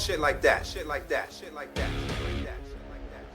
Shit like that, shit like that, shit like that, shit like that, shit like that.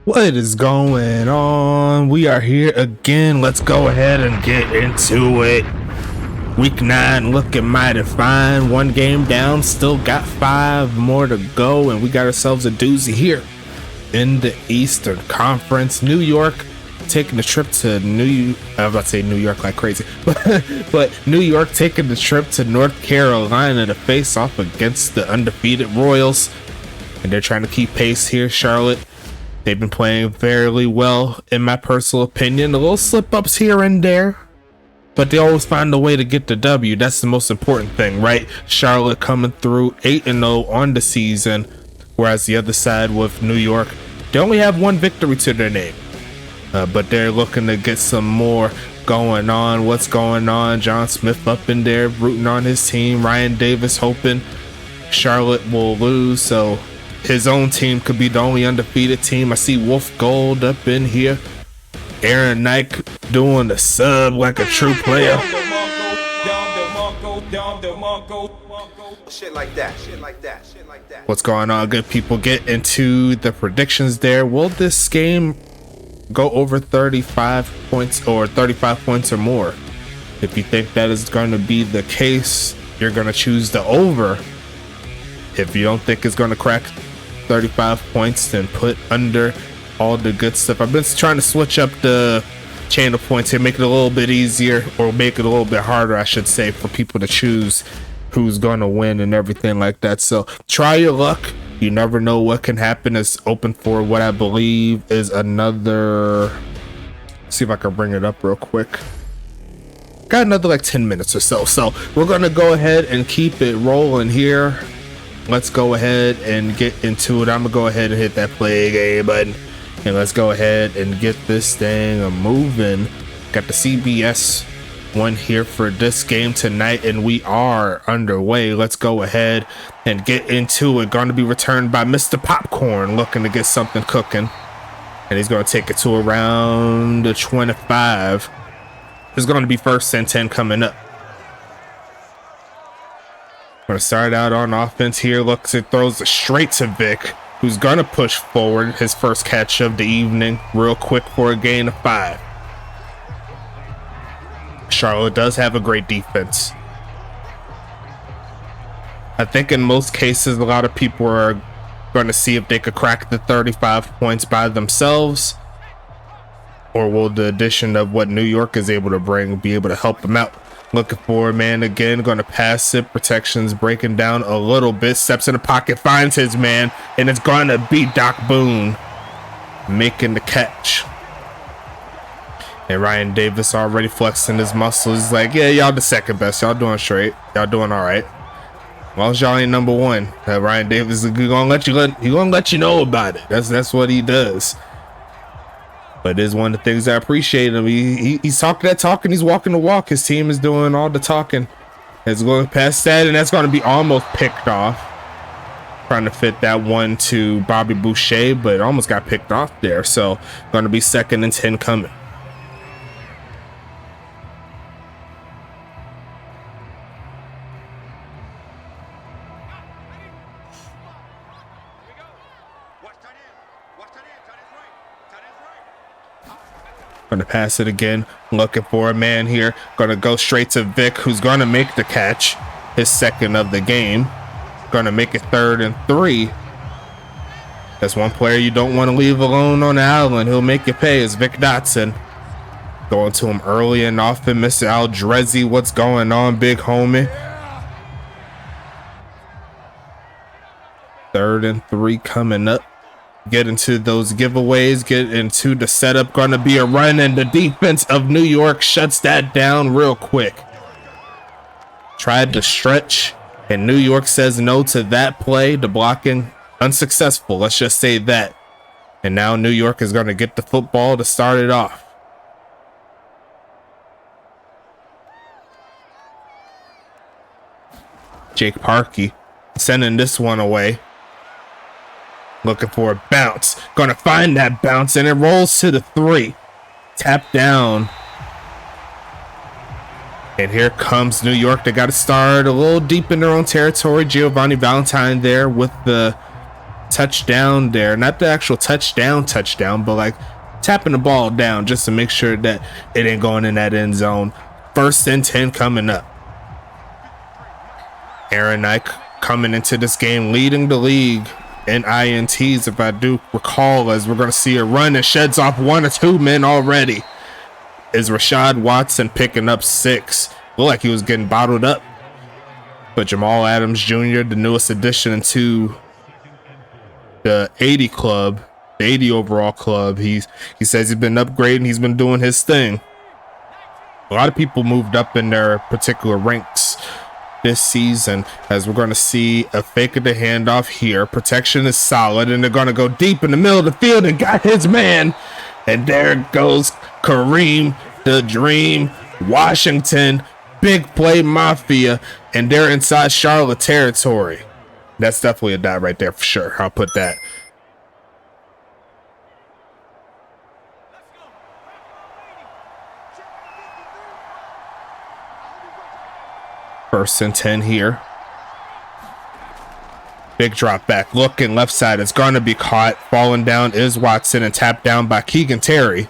What is going on? We are here again. Let's go ahead and get into it. Week 9 looking mighty fine. 1 game down, still got 5 more to go, and we got ourselves a doozy here in the Eastern Conference. New York taking the trip to I was about to say New York like crazy, but New York taking the trip to North Carolina to face off against the undefeated Royals, and they're trying to keep pace here. Charlotte, they've been playing fairly well, in my personal opinion. A little slip-ups here and there, but they always find a way to get the W. That's the most important thing, right? Charlotte coming through 8-0 on the season, whereas the other side with New York, they only have 1 victory to their name. But they're looking to get some more going on. What's going on? John Smith up in there rooting on his team. Ryan Davis hoping Charlotte will lose, so his own team could be the only undefeated team. I see Wolf Gold up in here. Aaron Nike doing the sub like a true player. Shit like that, shit like that, shit like that. What's going on, good people? Get into the predictions there. Will this game go over 35 points or 35 points or more? If you think that is going to be the case, you're going to choose the over. If you don't think it's going to crack 35 points, then put under all the good stuff. I've been trying to switch up the channel points here, make it a little bit easier, or make it a little bit harder, I should say, for people to choose who's going to win and everything like that. So try your luck. You never know what can happen. It's open for what I believe is another, let's see if I can bring it up real quick. Got another like 10 minutes or so. So we're going to go ahead and keep it rolling here. Let's go ahead and get into it. I'm gonna go ahead and hit that play game button, and let's go ahead and get this thing moving. Got the CBS one here for this game tonight, and we are underway. Let's go ahead and get into it. Going to be returned by Mr. Popcorn, looking to get something cooking, and he's going to take it to around the 25. There's going to be 1st and 10 coming up. Going to start out on offense here. Looks, it throws it straight to Vic, who's going to push forward his first catch of the evening real quick for a gain of 5. Charlotte does have a great defense. I think in most cases, a lot of people are Going to see if they could crack the 35 points by themselves, or will the addition of what New York is able to bring be able to help them out. Looking for man again, going to pass it. Protection's breaking down a little bit. Steps in the pocket, finds his man, and it's going to be Doc Boone making the catch. And Ryan Davis already flexing his muscles. He's like, yeah, y'all the second best. Y'all doing straight. Y'all doing all right. As long as y'all ain't number one, Ryan Davis is gonna let you know about it. That's what he does. But it is one of the things I appreciate him. He's talking that talk and he's walking the walk. His team is doing all the talking. It's going past that, and that's going to be almost picked off. Trying to fit that one to Bobby Boucher, but it almost got picked off there. So going to be 2nd and 10 coming. Gonna pass it again, looking for a man here. Gonna go straight to Vic, who's gonna make the catch, his 2nd of the game. Gonna make it 3rd and 3. That's one player you don't want to leave alone on the island. He'll make you pay, is Vic Dotson. Going to him early and often. Mr. Aldrezi, what's going on, big homie? 3rd and 3 coming up. Get into those giveaways, get into the setup. Gonna be a run, and the defense of New York shuts that down real quick. Tried to stretch, and New York says no to that play. The blocking unsuccessful, let's just say that. And now New York is gonna get the football to start it off. Jake Parkey sending this one away. Looking for a bounce. Gonna find that bounce, and it rolls to the 3. Tap down. And here comes New York. They got to start a little deep in their own territory. Giovanni Valentine there with the touchdown there. Not the actual touchdown, but like tapping the ball down just to make sure that it ain't going in that end zone. 1st and 10 coming up. Aaron Ike coming into this game leading the league in INTs, if I do recall, as we're going to see a run and sheds off 1 or 2 men already. Is Rashad Watson picking up 6. Looked like he was getting bottled up. But Jamal Adams Jr., the newest addition to the 80 club, the 80 overall club, he says he's been upgrading, he's been doing his thing. A lot of people moved up in their particular ranks this season, as we're going to see a fake of the handoff here. Protection is solid, and they're going to go deep in the middle of the field and got his man. And there goes Kareem the Dream Washington. Big play Mafia, and they're inside Charlotte territory. That's definitely a dot right there for sure. I'll put that. First and 10 here. Big drop back. Looking left side. It's going to be caught. Falling down is Watson and tapped down by Keegan Terry.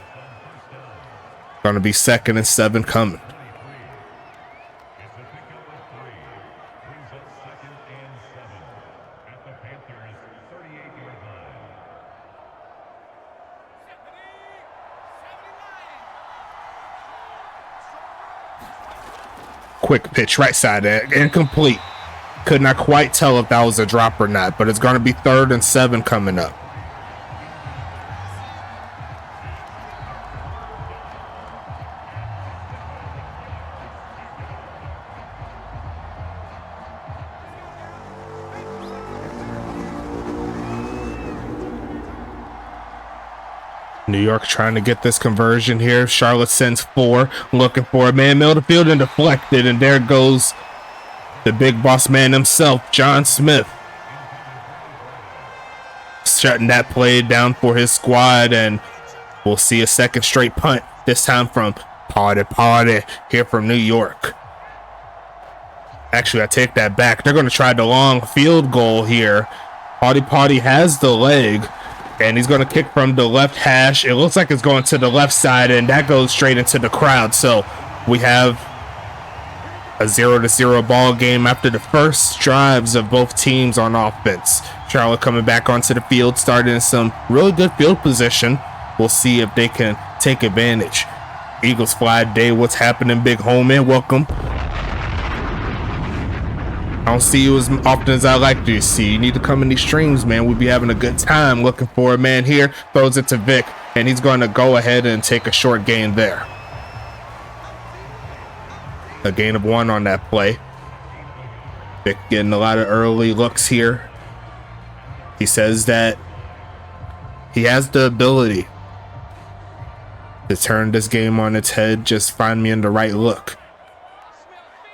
Going to be 2nd and 7 coming. Quick pitch, right side, incomplete. Could not quite tell if that was a drop or not, but it's going to be 3rd and 7 coming up. New York trying to get this conversion here. Charlotte sends 4, looking for a man, middle of the field and deflected, and there goes the big boss man himself, John Smith. Shutting that play down for his squad, and we'll see a 2nd straight punt, this time from Party here from New York. Actually, I take that back. They're going to try the long field goal here. Party has the leg, and he's going to kick from the left hash. It looks like it's going to the left side, and that goes straight into the crowd. So we have A 0-0 ball game after the first drives of both teams on offense. Charlotte coming back onto the field, starting in some really good field position. We'll see if they can take advantage. Eagles fly day. What's happening, big homie? Welcome. I don't see you as often as I like to see. You need to come in these streams, man. We'll be having a good time. Looking for a man here. Throws it to Vic, and he's going to go ahead and take a short gain there. A gain of 1 on that play. Vic getting a lot of early looks here. He says that he has the ability to turn this game on its head. Just find me in the right look.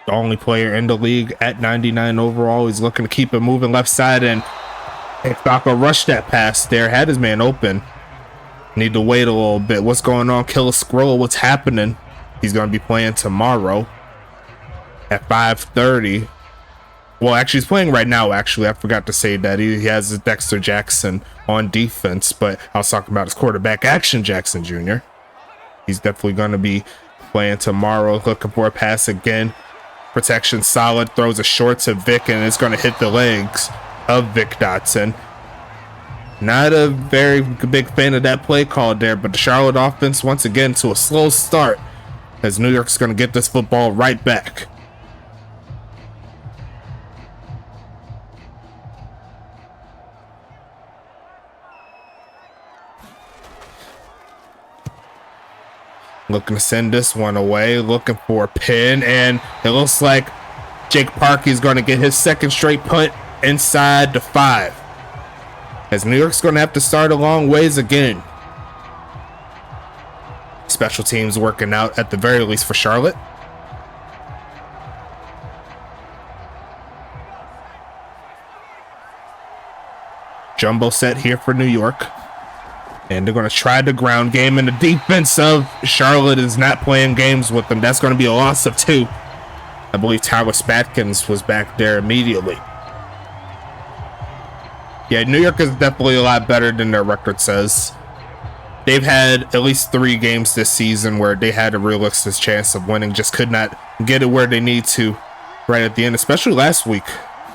The only player in the league at 99 overall. He's looking to keep it moving left side, and Falco rushed that pass there. Had his man open. Need to wait a little bit. What's going on? Kill a Scroll. What's happening? He's going to be playing tomorrow at 5:30. Well, actually, he's playing right now, actually. I forgot to say that. He has Dexter Jackson on defense, but I was talking about his quarterback, Action Jackson Jr. He's definitely going to be playing tomorrow. Looking for a pass again. Protection solid. Throws a short to Vic, and it's going to hit the legs of Vic Dotson. Not a very big fan of that play call there, but the Charlotte offense, once again, to a slow start, as New York's going to get this football right back. Looking to send this one away, looking for a pin, and it looks like Jake Parkey is going to get his second straight punt inside the 5. As New York's going to have to start a long ways again. Special teams working out at the very least for Charlotte. Jumbo set here for New York. And they're going to try the ground game, and the defense of Charlotte is not playing games with them. That's going to be a loss of 2. I believe Tyler Spatkins was back there immediately. Yeah, New York is definitely a lot better than their record says. They've had at least 3 games this season where they had a realistic chance of winning, just could not get it where they need to right at the end, especially last week.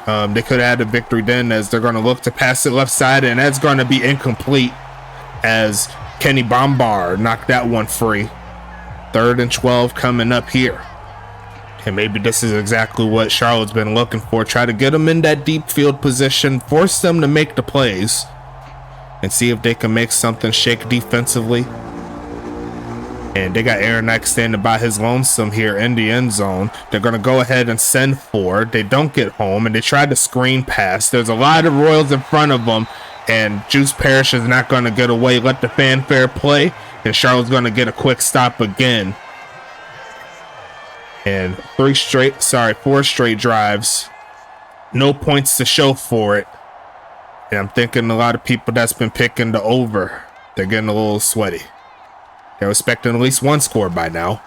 They could have had a victory then, as they're going to look to pass it left side, and that's going to be incomplete, as Kenny Bombar knocked that one free. 3rd and 12 coming up here. And maybe this is exactly what Charlotte's been looking for. Try to get them in that deep field position, force them to make the plays, and see if they can make something shake defensively. And they got Aaron Knight standing by his lonesome here in the end zone. They're going to go ahead and send for. They don't get home, and they try to screen pass. There's a lot of Royals in front of them, and Juice Parrish is not going to get away. Let the fanfare play, and Charlotte's going to get a quick stop again. And 4 straight drives. No points to show for it. And I'm thinking a lot of people that's been picking the over, they're getting a little sweaty. They're expecting at least 1 score by now,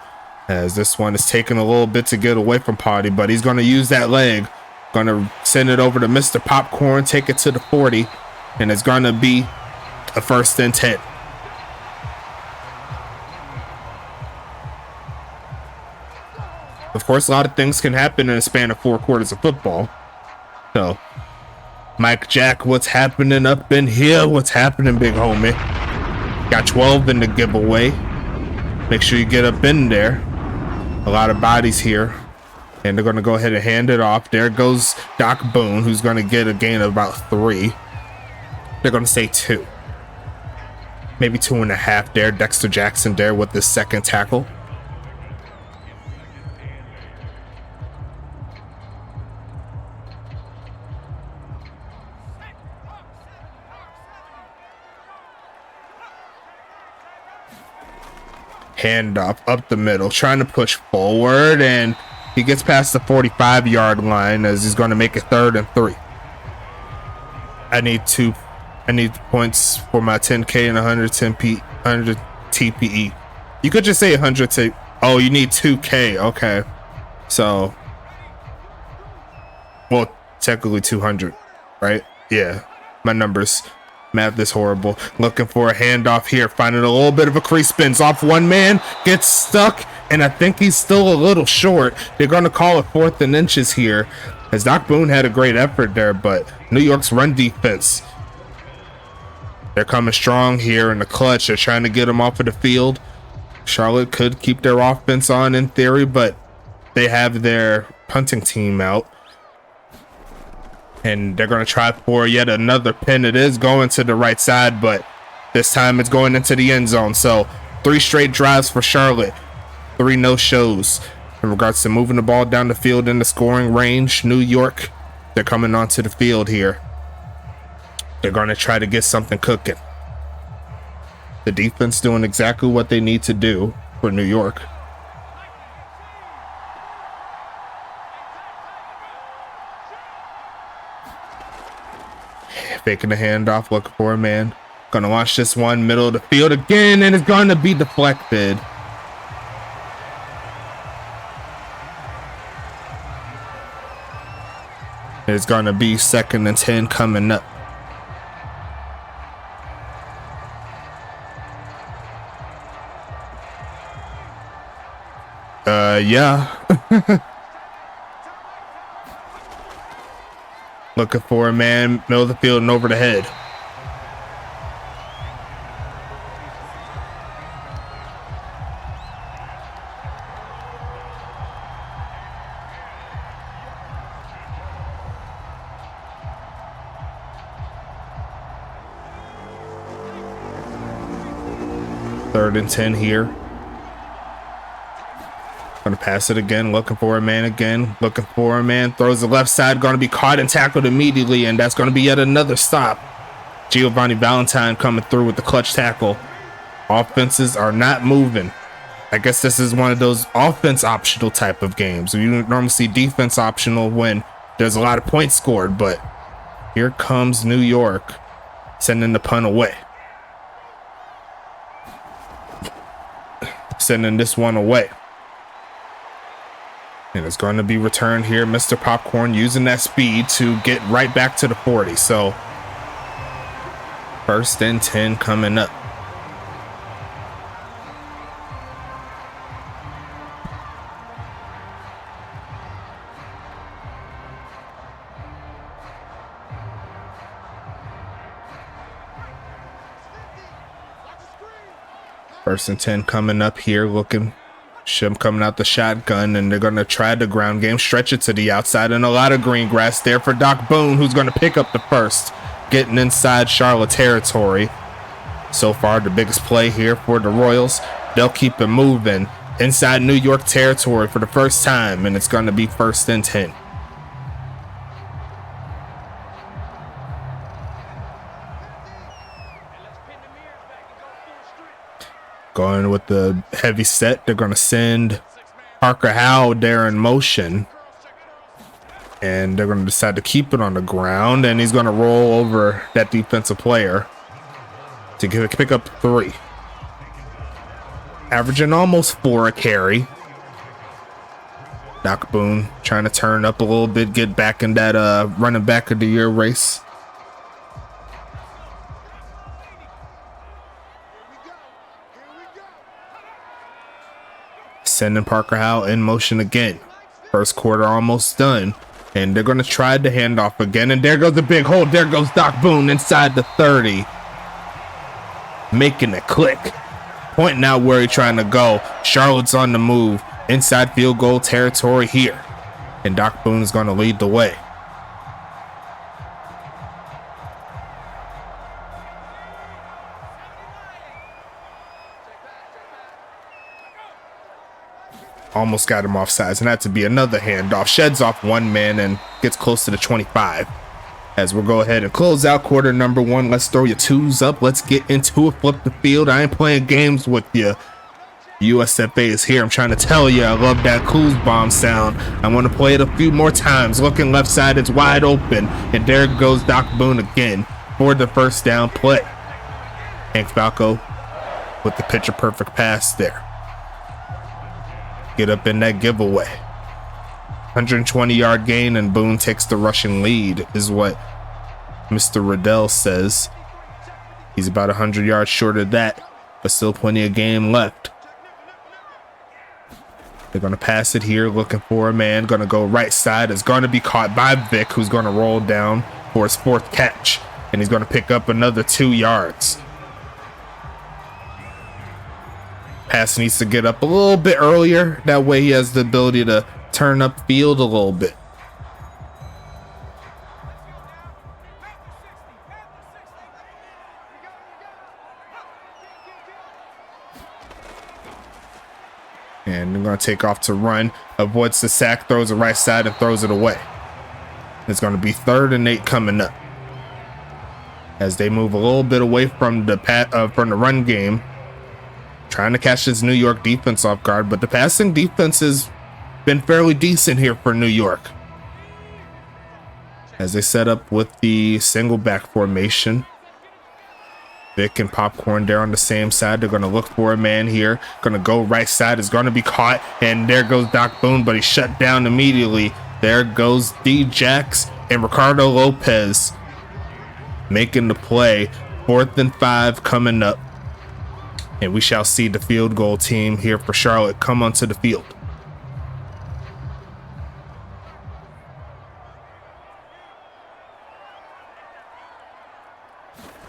as this one is taking a little bit to get away from Party, but he's going to use that leg. Going to send it over to Mr. Popcorn, take it to the 40, and it's going to be a 1st and 10. Of course, a lot of things can happen in a span of 4 quarters of football. So, Mike Jack, what's happening up in here? What's happening, big homie? Got 12 in the giveaway. Make sure you get up in there. A lot of bodies here. And they're going to go ahead and hand it off. There goes Doc Boone, who's going to get a gain of about 3. They're going to say 2. Maybe 2.5 there. Dexter Jackson there with the 2nd tackle. Handoff up the middle, trying to push forward, and he gets past the 45-yard line as he's going to make it 3rd and 3. I need points for my 10K and 100 TPE. You could just say 100 to. Oh, you need 2K. Okay, so, well, technically 200, right? Yeah, my numbers. Math is horrible. Looking for a handoff here. Finding a little bit of a crease. Spins off one man. Gets stuck. And I think he's still a little short. They're going to call it 4th and inches here, as Doc Boone had a great effort there, but New York's run defense, they're coming strong here in the clutch. They're trying to get him off of the field. Charlotte could keep their offense on in theory, but they have their punting team out. And they're going to try for yet another pin. It is going to the right side, but this time it's going into the end zone. So 3 straight drives for Charlotte, 3 no-shows in regards to moving the ball down the field in the scoring range. New York, they're coming onto the field here. They're going to try to get something cooking. The defense doing exactly what they need to do for New York. Faking the handoff, looking for a man. Gonna launch this one middle of the field again, and it's going to be deflected. It's going to be 2nd and 10 coming up. Yeah. Looking for a man, middle of the field and over the head. Third and 10 here. Gonna pass it again, looking for a man again, looking for a man, throws the left side, gonna be caught and tackled immediately, and that's gonna be yet another stop. Giovanni Valentine coming through with the clutch tackle. Offenses are not moving. I guess this is one of those offense optional type of games. You normally see defense optional when there's a lot of points scored, but here comes New York sending the punt away. Sending this one away. And it's going to be returned here. Mr. Popcorn using that speed to get right back to the 40. So 1st and 10 coming up. First and 10 coming up here, looking. Shim coming out the shotgun, and they're going to try the ground game, stretch it to the outside, and a lot of green grass there for Doc Boone, who's going to pick up the first, getting inside Charlotte territory. So far, the biggest play here for the Royals. They'll keep it moving inside New York territory for the first time, and it's going to be 1st and 10. Going with the heavy set, they're going to send Parker Howell there in motion. And they're going to decide to keep it on the ground. And he's going to roll over that defensive player to pick up 3. Averaging almost 4 a carry. Doc Boone trying to turn up a little bit, get back in that running back of the year race. Sending Parker Howell in motion again. First quarter almost done. And they're going to try the handoff again. And there goes the big hole. There goes Doc Boone inside the 30. Making it click. Pointing out where he's trying to go. Charlotte's on the move. Inside field goal territory here. And Doc Boone is going to lead the way. Almost got him off sides, and that to be another handoff. Sheds off one man and gets close to the 25. As we'll go ahead and close out quarter number 1. Let's throw your 2s up. Let's get into it. Flip the field. I ain't playing games with you. USFA is here. I'm trying to tell you, I love that clues bomb sound. I want to play it a few more times. Looking left side, it's wide open. And there goes Doc Boone again for the first down play. Hank Falco with the picture perfect pass there. Get up in that giveaway. 120-yard gain, and Boone takes the rushing lead, is what Mr. Riddell says. He's about 100 yards short of that, but still plenty of game left. They're going to pass it here, looking for a man. Going to go right side. It's going to be caught by Vic, who's going to roll down for his 4th catch. And he's going to pick up another 2 yards. Pass needs to get up a little bit earlier. That way he has the ability to turn up field a little bit. And they're going to take off to run. Avoids the sack, throws it right side, and throws it away. It's going to be 3rd and 8 coming up. As they move a little bit away from the run game. Trying to catch this New York defense off guard, but the passing defense has been fairly decent here for New York. As they set up with the single back formation. Vic and Popcorn there on the same side. They're going to look for a man here. Going to go right side. Is going to be caught. And there goes Doc Boone, but he's shut down immediately. There goes D-Jax and Ricardo Lopez making the play. 4th and 5 coming up. And we shall see the field goal team here for Charlotte come onto the field.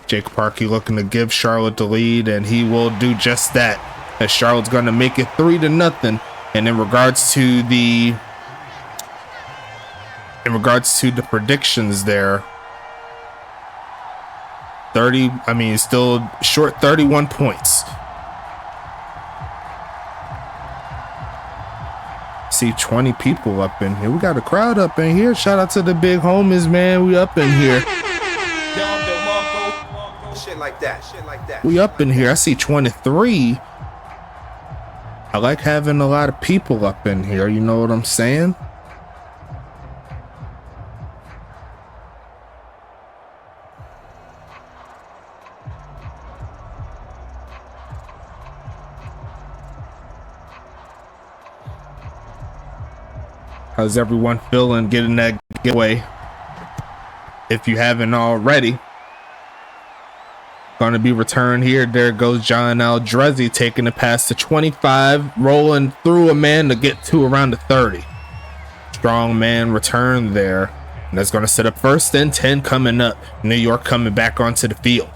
Jake Parkey looking to give Charlotte the lead, and he will do just that, as Charlotte's going to make it 3-0. And in regards to the predictions there, still short 31 points. See 20 people up in here. We got a crowd up in here. Shout out to the big homies, man. We up in here. Shit like that. We up in here. I see 23. I like having a lot of people up in here. You know what I'm saying? How's everyone feeling getting that giveaway? If you haven't already. Going to be returned here. There goes John Aldrezzi taking the pass to 25, rolling through a man to get to around the 30. Strong man return there. And that's going to set up 1st and 10 coming up. New York coming back onto the field.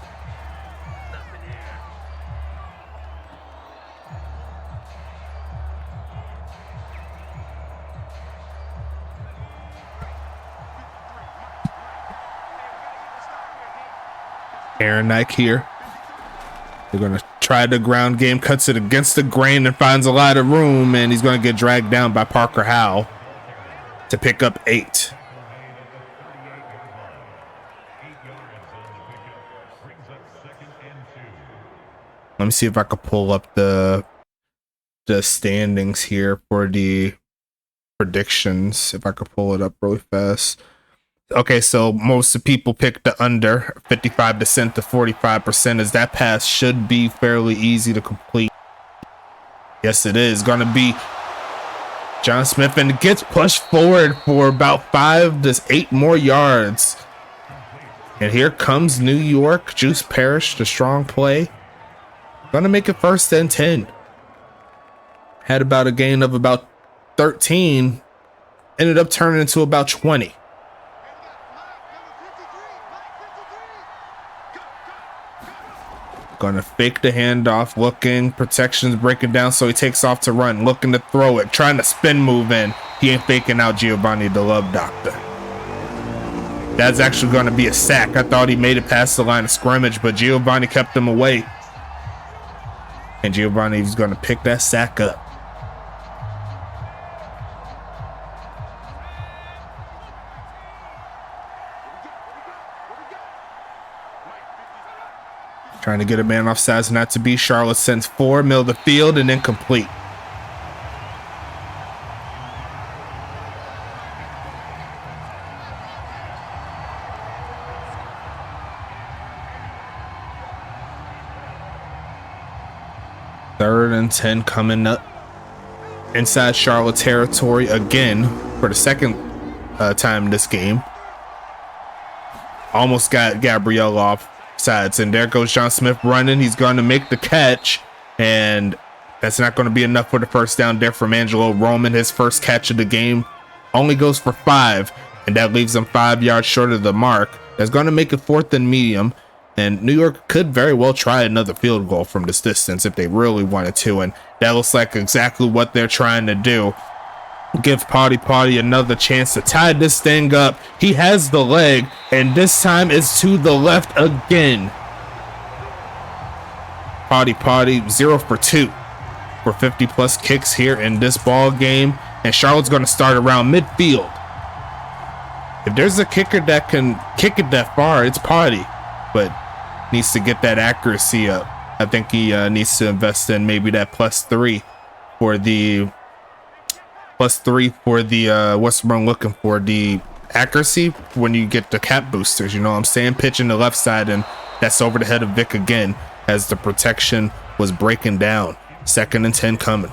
Aaron Nike here. They're going to try the ground game, cuts it against the grain and finds a lot of room, and he's going to get dragged down by Parker Howell to pick up 8. Let me see if I could pull up the standings here for the predictions. If I could pull it up really fast. Okay, so most of the people picked the under 55% to 45%, as that pass should be fairly easy to complete. Yes, it is going to be John Smith, and it gets pushed forward for about 5 to 8 more yards. And here comes New York. Juice Parrish, the strong play. Going to make it 1st and 10. Had about a gain of about 13. Ended up turning into about 20. Going to fake the handoff, looking, protection's breaking down, so he takes off to run, looking to throw it, trying to spin move in. He ain't faking out Giovanni the Love Doctor. That's actually going to be a sack. I thought he made it past the line of scrimmage, but Giovanni kept him away. And Giovanni's going to pick that sack up. Trying to get a man off sides, not to be. Charlotte sends 4, middle of the field, and incomplete. Third and 10 coming up inside Charlotte territory again for the second time this game. Almost got Gabrielle off sides, and there goes John Smith running. He's going to make the catch, and That's not going to be enough for the first down there from Angelo Roman. His first catch of the game only goes for 5, and that leaves him 5 yards short of the mark. That's going to make it 4th and medium, and New York could very well try another field goal from this distance if they really wanted to, and that looks like exactly what they're trying to do. Give Party another chance to tie this thing up. He has the leg, and this time it's to the left again. Party 0 for 2 for 50+ kicks here in this ball game, and Charlotte's going to start around midfield. If there's a kicker that can kick it that far, it's Party, but needs to get that accuracy up. I think he needs to invest in maybe that +3 for the what's I'm looking for, the accuracy when you get the cap boosters. You know what I'm saying? Pitching the left side, and that's over the head of Vic again as the protection was breaking down. 2nd and 10 coming.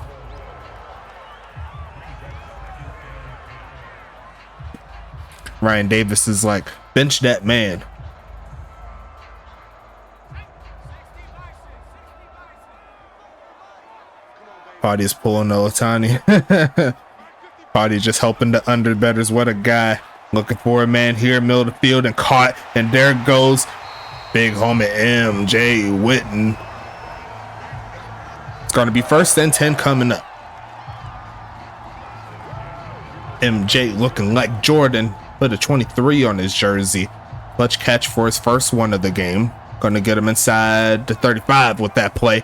Ryan Davis is like, bench that man. Party is pulling Olatani. Party just helping the underbetters. What a guy. Looking for a man here, middle of the field, and caught. And there goes big homie MJ Witten. It's going to be 1st and 10 coming up. MJ looking like Jordan. Put a 23 on his jersey. Clutch catch for his first one of the game. Going to get him inside the 35 with that play.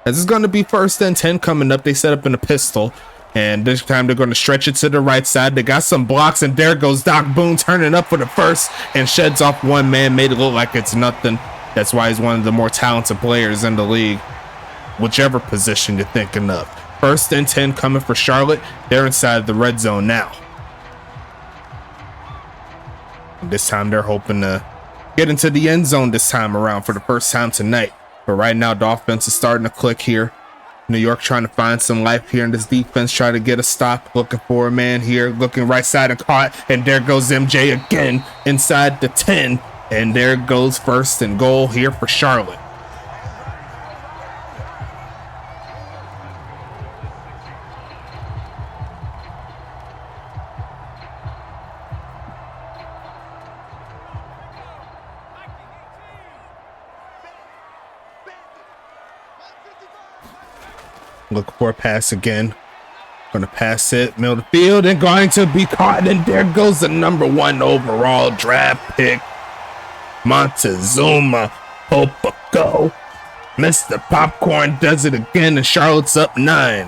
As it's going to be 1st and 10 coming up. They set up in a pistol, and this time they're going to stretch it to the right side. They got some blocks, and there goes Doc Boone turning up for the first and sheds off one man. Made it look like it's nothing. That's why he's one of the more talented players in the league, whichever position you're thinking of. 1st and 10 coming for Charlotte. They're inside the red zone now. And this time they're hoping to get into the end zone this time around for the first time tonight. But right now the offense is starting to click here. New York trying to find some life here in this defense, trying to get a stop, looking for a man here, looking right side and caught, and there goes MJ again inside the 10, and there goes 1st and goal here for Charlotte. Look for a pass again. Gonna pass it, middle of the field, and going to be caught. And there goes the #1 overall draft pick, Montezuma Popico. Mr. Popcorn does it again, and Charlotte's up 9.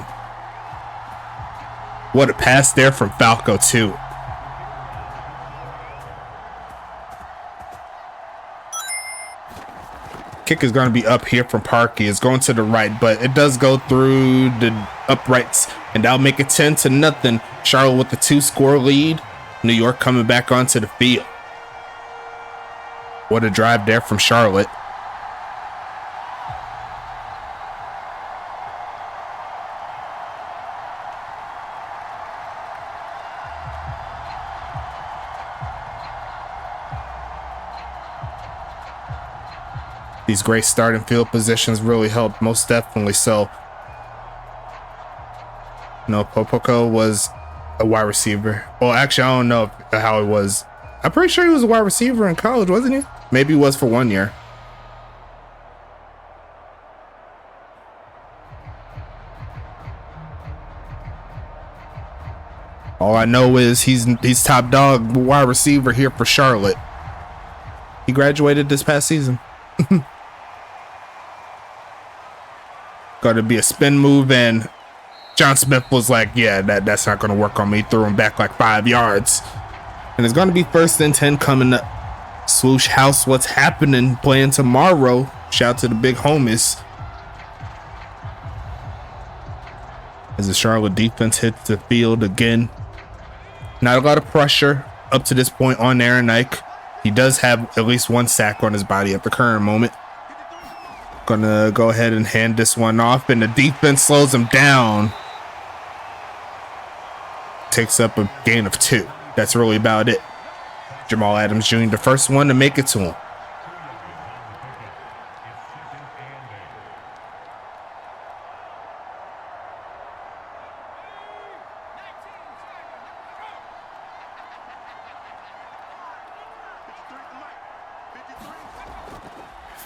What a pass there from Falco, too. Kick is going to be up here from Parkey. It's going to the right, but it does go through the uprights, and that'll make it 10-0. Charlotte with the 2-score lead. New York coming back onto the field. What a drive there from Charlotte. These great starting field positions really helped, most definitely so. No, Popico was a wide receiver. Well, actually, I don't know how he was. I'm pretty sure he was a wide receiver in college, wasn't he? Maybe he was for 1 year. All I know is he's top dog wide receiver here for Charlotte. He graduated this past season. Going to be a spin move, and John Smith was like, yeah, that's not going to work on me. Threw him back like 5 yards. And it's going to be 1st and 10 coming up. Swoosh House, what's happening? Playing tomorrow. Shout out to the big homies. As the Charlotte defense hits the field again. Not a lot of pressure up to this point on Aaron Ike. He does have at least 1 sack on his body at the current moment. Gonna go ahead and hand this one off, and the defense slows him down. Takes up a gain of 2. That's really about it. Jamal Adams Jr., the first one to make it to him.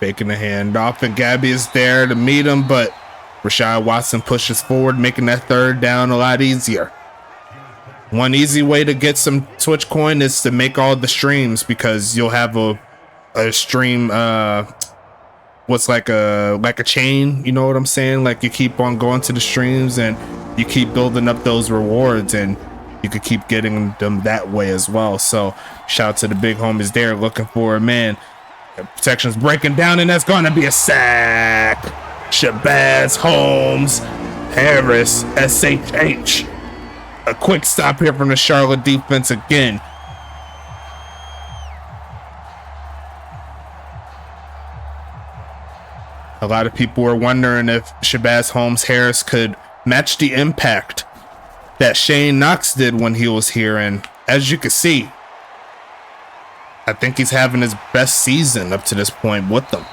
Faking the handoff, and Gabby is there to meet him, but Rashad Watson pushes forward, making that third down a lot easier. One easy way to get some Twitch coin is to make all the streams, because you'll have a stream what's like a chain, you know what I'm saying? Like you keep on going to the streams and you keep building up those rewards, and you could keep getting them that way as well. So shout out to the big homies there looking for a man. Protection's breaking down, and that's gonna be a sack. Shabazz Holmes Harris SHH. A quick stop here from the Charlotte defense again. A lot of people were wondering if Shabazz Holmes Harris could match the impact that Shane Knox did when he was here, and as you can see, I think he's having his best season up to this point with them.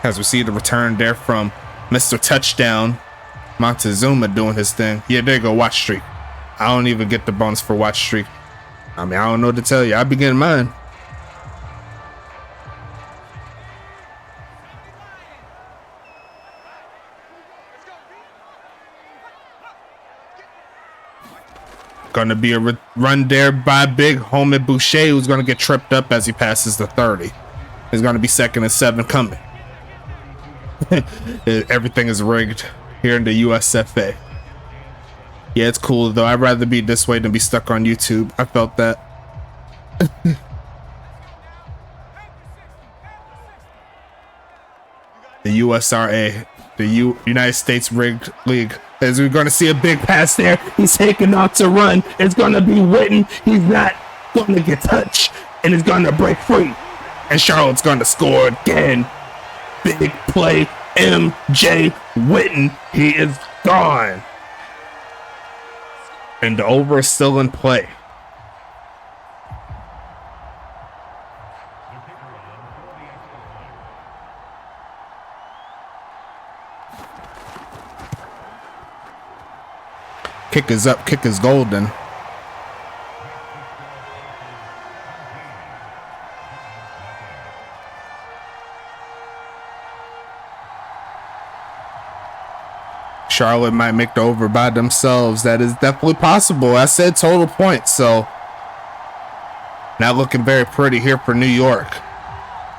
As we see the return there from Mr. Touchdown, Montezuma doing his thing. Yeah, there you go, watch streak. I don't even get the bonus for watch streak. I mean, I don't know what to tell you. I'll be getting mine. Going to be a run there by big homie Boucher, who's going to get tripped up as he passes the 30. It's going to be 2nd and 7 coming. Everything is rigged here in the USFA. Yeah, it's cool though. I'd rather be this way than be stuck on YouTube. I felt that. The USRA, the United States Rigged League. As we're going to see a big pass there. He's taking off to run. It's going to be Witten. He's not going to get touched. And it's going to break free. And Charlotte's going to score again. Big play. MJ Witten. He is gone. And the over is still in play. Kick is up, kick is golden. Charlotte might make the over by themselves. That is definitely possible. I said total points, so not looking very pretty here for New York.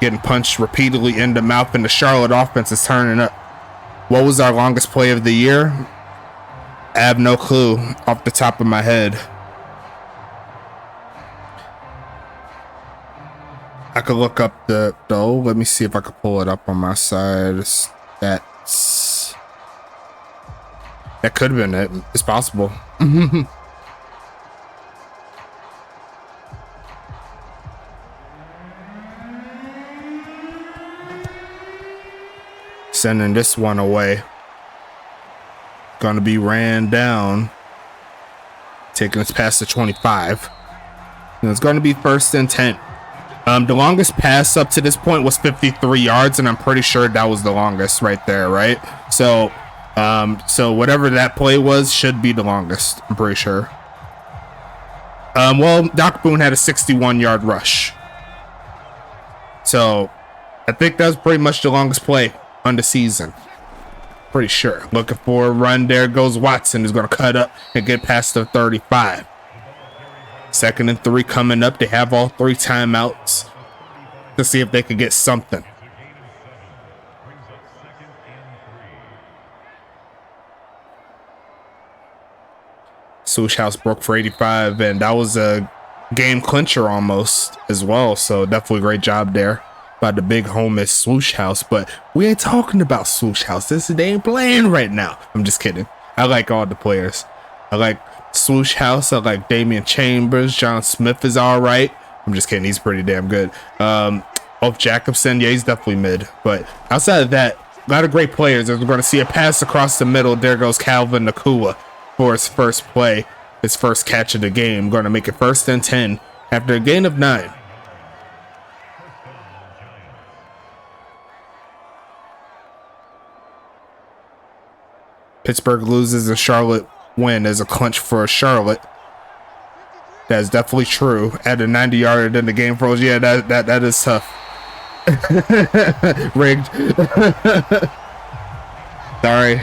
Getting punched repeatedly in the mouth, and the Charlotte offense is turning up. What was our longest play of the year? I have no clue off the top of my head. I could look up though. Let me see if I could pull it up on my side. That's that could have been it. It's possible. Sending this one away. Gonna be ran down. Taking us past the 25. And it's gonna be 1st and 10. The longest pass up to this point was 53 yards, and I'm pretty sure that was the longest right there, right? So whatever that play was should be the longest, I'm pretty sure. Well, Doc Boone had a 61-yard rush. So I think that was pretty much the longest play on the season. Pretty sure. Looking for a run. There goes Watson, who's going to cut up and get past the 35. 2nd and 3 coming up. They have all 3 timeouts to see if they could get something. Swoosh House broke for 85, and that was a game clincher almost as well. So definitely great job there by the big homie Swoosh House. But we ain't talking about Swoosh House. They ain't playing right now. I'm just kidding. I like all the players. I like Swoosh House. I like Damian Chambers. John Smith is all right. I'm just kidding. He's pretty damn good. Ulf Jacobson, yeah, he's definitely mid. But outside of that, a lot of great players. We're going to see a pass across the middle. There goes Calvin Nakua for his first play, his first catch of the game. Going to make it 1st and 10 after a gain of 9. Pittsburgh loses and Charlotte win as a clinch for Charlotte. That's definitely true. At a 90-yarder, then the game froze. Yeah, that is tough. Rigged. Sorry.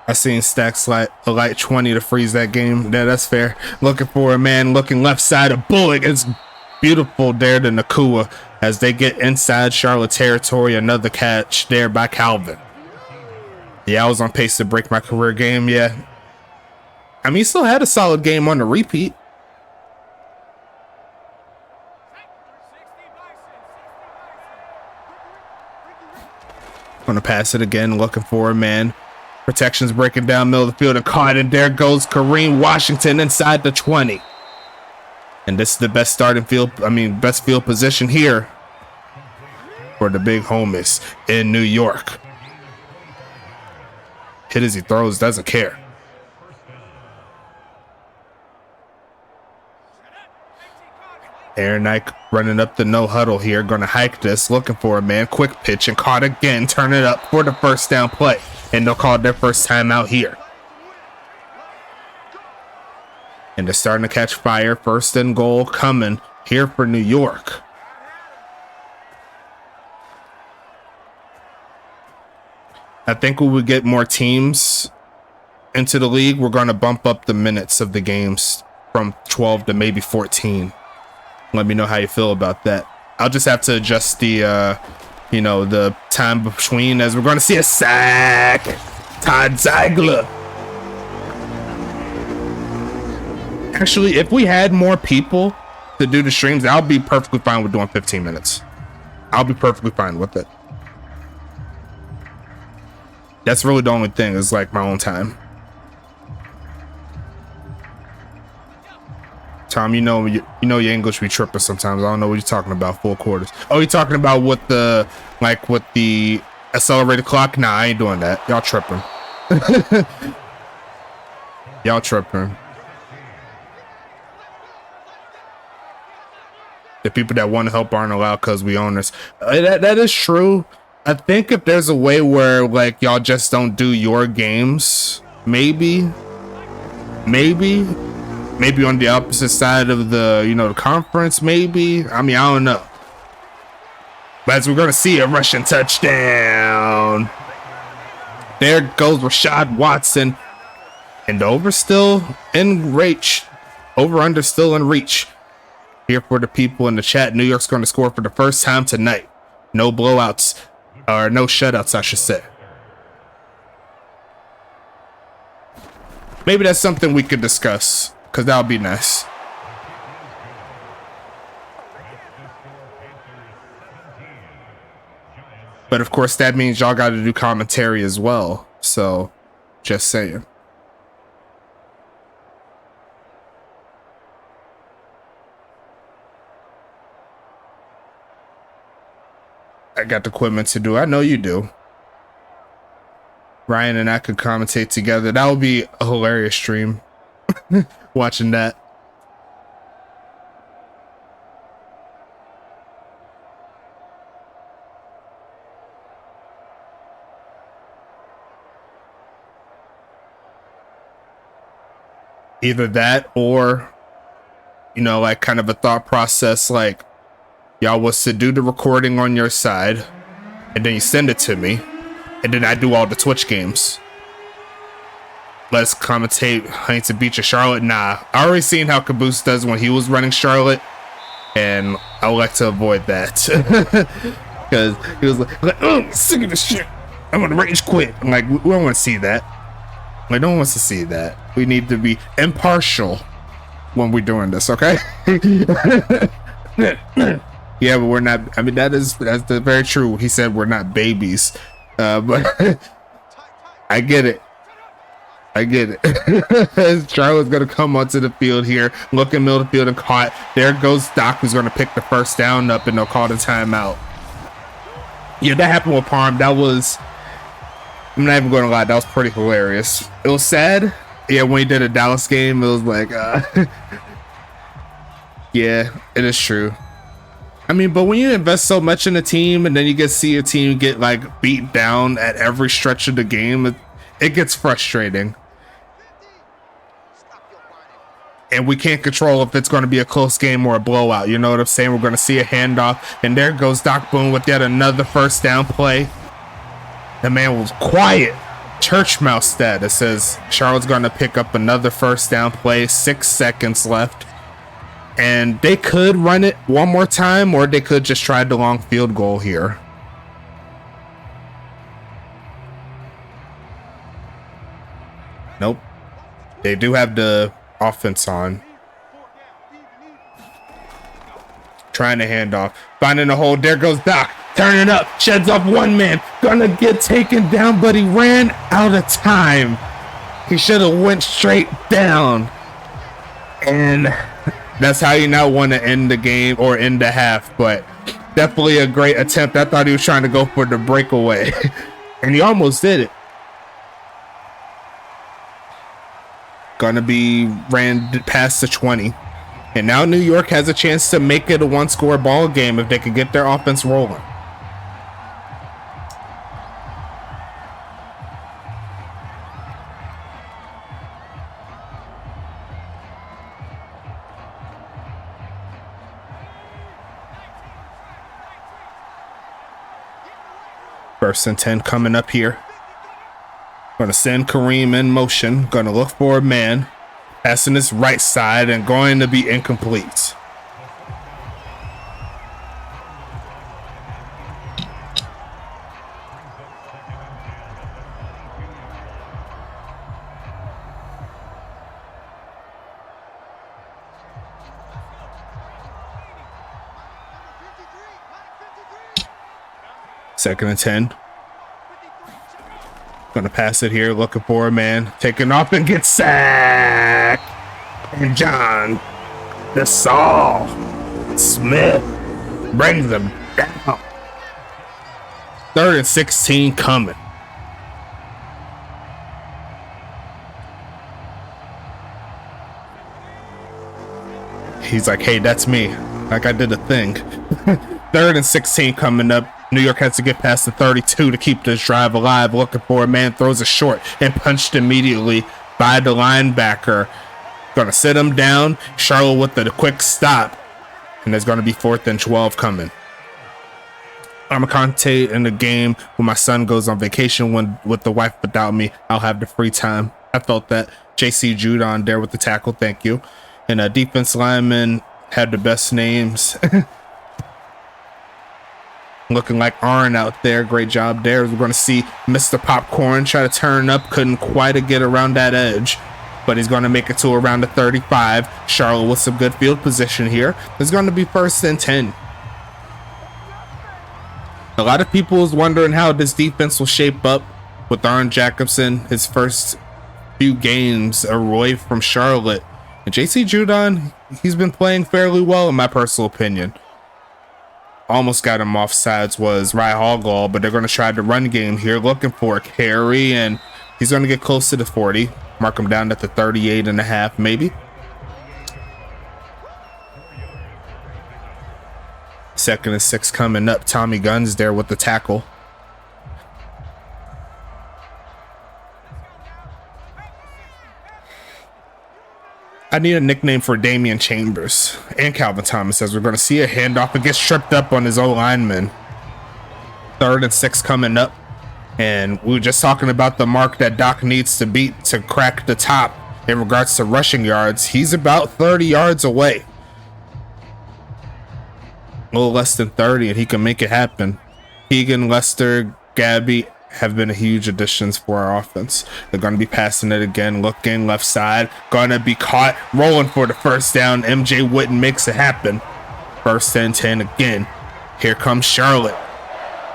I seen stacks like a light 20 to freeze that game. Yeah, that's fair. Looking for a man looking left side of Bullock. It's beautiful there to Nakua as they get inside Charlotte territory. Another catch there by Calvin. Yeah, I was on pace to break my career game. Yeah. I mean, he still had a solid game on the repeat. Gonna pass it again, looking for a man. Protection's breaking down middle of the field and caught, and there goes Kareem Washington inside the 20. And this is the best best field position here for the big homies in New York. Hit as he throws, doesn't care. Aaron Knight running up the no huddle here, gonna hike this, looking for a man, quick pitch and caught again, turn it up for the first down play. And they'll call it their first time out here. And they're starting to catch fire. First and goal coming here for New York. I think when we get more teams into the league, we're going to bump up the minutes of the games from 12 to maybe 14. Let me know how you feel about that. I'll just have to adjust the the time between, as we're going to see a sack. Todd Ziegler. Actually, if we had more people to do the streams, I'll be perfectly fine with doing 15 minutes. I'll be perfectly fine with it. That's really the only thing, is like my own time. Tom, you know your English be tripping sometimes. I don't know what you're talking about. Full quarters. Oh, you're talking about with the accelerated clock? Nah, I ain't doing that. Y'all tripping. Y'all tripping. The people that want to help aren't allowed because we owners. That is true. I think if there's a way where like y'all just don't do your games, maybe on the opposite side of the the conference, maybe. I mean, I don't know. But as we're gonna see a rushing touchdown. There goes Rashad Watson. And over still in reach. Over under still in reach. Here for the people in the chat. New York's going to score for the first time tonight. No blowouts. Or no shutouts, I should say. Maybe that's something we could discuss, because that would be nice. But of course, that means y'all got to do commentary as well. So, just saying. I got the equipment to do. I know you do. Ryan and I could commentate together. That would be a hilarious stream. Watching that. Either that or, like kind of a thought process, like y'all was to do the recording on your side and then you send it to me and then I do all the Twitch games. Let's commentate Huntington Beach or Charlotte. Nah, I already seen how Caboose does when he was running Charlotte, and I would like to avoid that. Because he was like, oh, sick of this shit, I'm gonna rage quit. I'm like, we don't want to see that. Like, no one wants to see that. We need to be impartial when we're doing this, okay? Yeah, but we're not. I mean, that's very true. He said we're not babies, but I get it. Charlotte's gonna come onto the field here, look in middle of the field and caught. There goes Doc, who's gonna pick the first down up, and they'll call the timeout. Yeah, that happened with Parham. That was, I'm not even gonna lie, that was pretty hilarious. It was sad. Yeah, when he did a Dallas game, it was like Yeah, it is true. I mean, but when you invest so much in a team and then you get see a team get like beat down at every stretch of the game, it gets frustrating. And we can't control if it's going to be a close game or a blowout. You know what I'm saying? We're going to see a handoff, and there goes Doc Boone with yet another first down play. The man was quiet. Church mouse stat. It says Charlotte's going to pick up another first down play. 6 seconds left. And they could run it one more time, or they could just try the long field goal here. Nope. They do have the offense on. Trying to hand off. Finding a hole. There goes Doc. Turning up. Sheds off one man. Gonna get taken down, but he ran out of time. He should have went straight down. And that's how you now want to end the game or end the half. But definitely a great attempt. I thought he was trying to go for the breakaway. And he almost did it. Gonna be ran past the 20. And now New York has a chance to make it a one-score ball game if they can get their offense rolling. First and 10 coming up here. Going to send Kareem in motion. Going to look for a man. Passing his right side and going to be incomplete. Second and 10. Gonna pass it here, looking for a man. Taking off and gets sacked. And John, the Saul Smith brings them down. 3rd and 16 coming. He's like, hey, that's me. Like I did a thing. 3rd and 16 coming up. New York has to get past the 32 to keep this drive alive. Looking for a man, throws it short and punched immediately by the linebacker. Gonna sit him down. Charlotte with the quick stop. And there's gonna be 4th and 12 coming. I'm a commentate in the game when my son goes on vacation with the wife without me. I'll have the free time. I felt that. JC Judon there with the tackle. Thank you. And defense lineman had the best names. Looking like Arn out there. Great job there. We're going to see Mr. Popcorn try to turn up. Couldn't quite get around that edge. But he's going to make it to around the 35. Charlotte with some good field position here. It's going to be 1st and 10. A lot of people is wondering how this defense will shape up with Arn Jacobson. His first few games away from Charlotte. And JC Judon, he's been playing fairly well in my personal opinion. Almost got him offsides was Rye Hallgall, but they're going to try the run game here, looking for a carry, and he's going to get close to the 40. Mark him down at the 38 and a half, maybe. 2nd and 6 coming up. Tommy Gunn's there with the tackle. I need a nickname for Damian Chambers and Calvin Thomas as we're going to see a handoff and gets tripped up on his O-lineman. 3rd and 6 coming up. And we were just talking about the mark that Doc needs to beat to crack the top in regards to rushing yards. He's about 30 yards away. A little less than 30 and he can make it happen. Keegan, Lester, Gabby have been huge additions for our offense. They're going to be passing it again, looking left side, going to be caught, rolling for the first down. MJ Witten makes it happen. 1st and 10 again. Here comes Charlotte.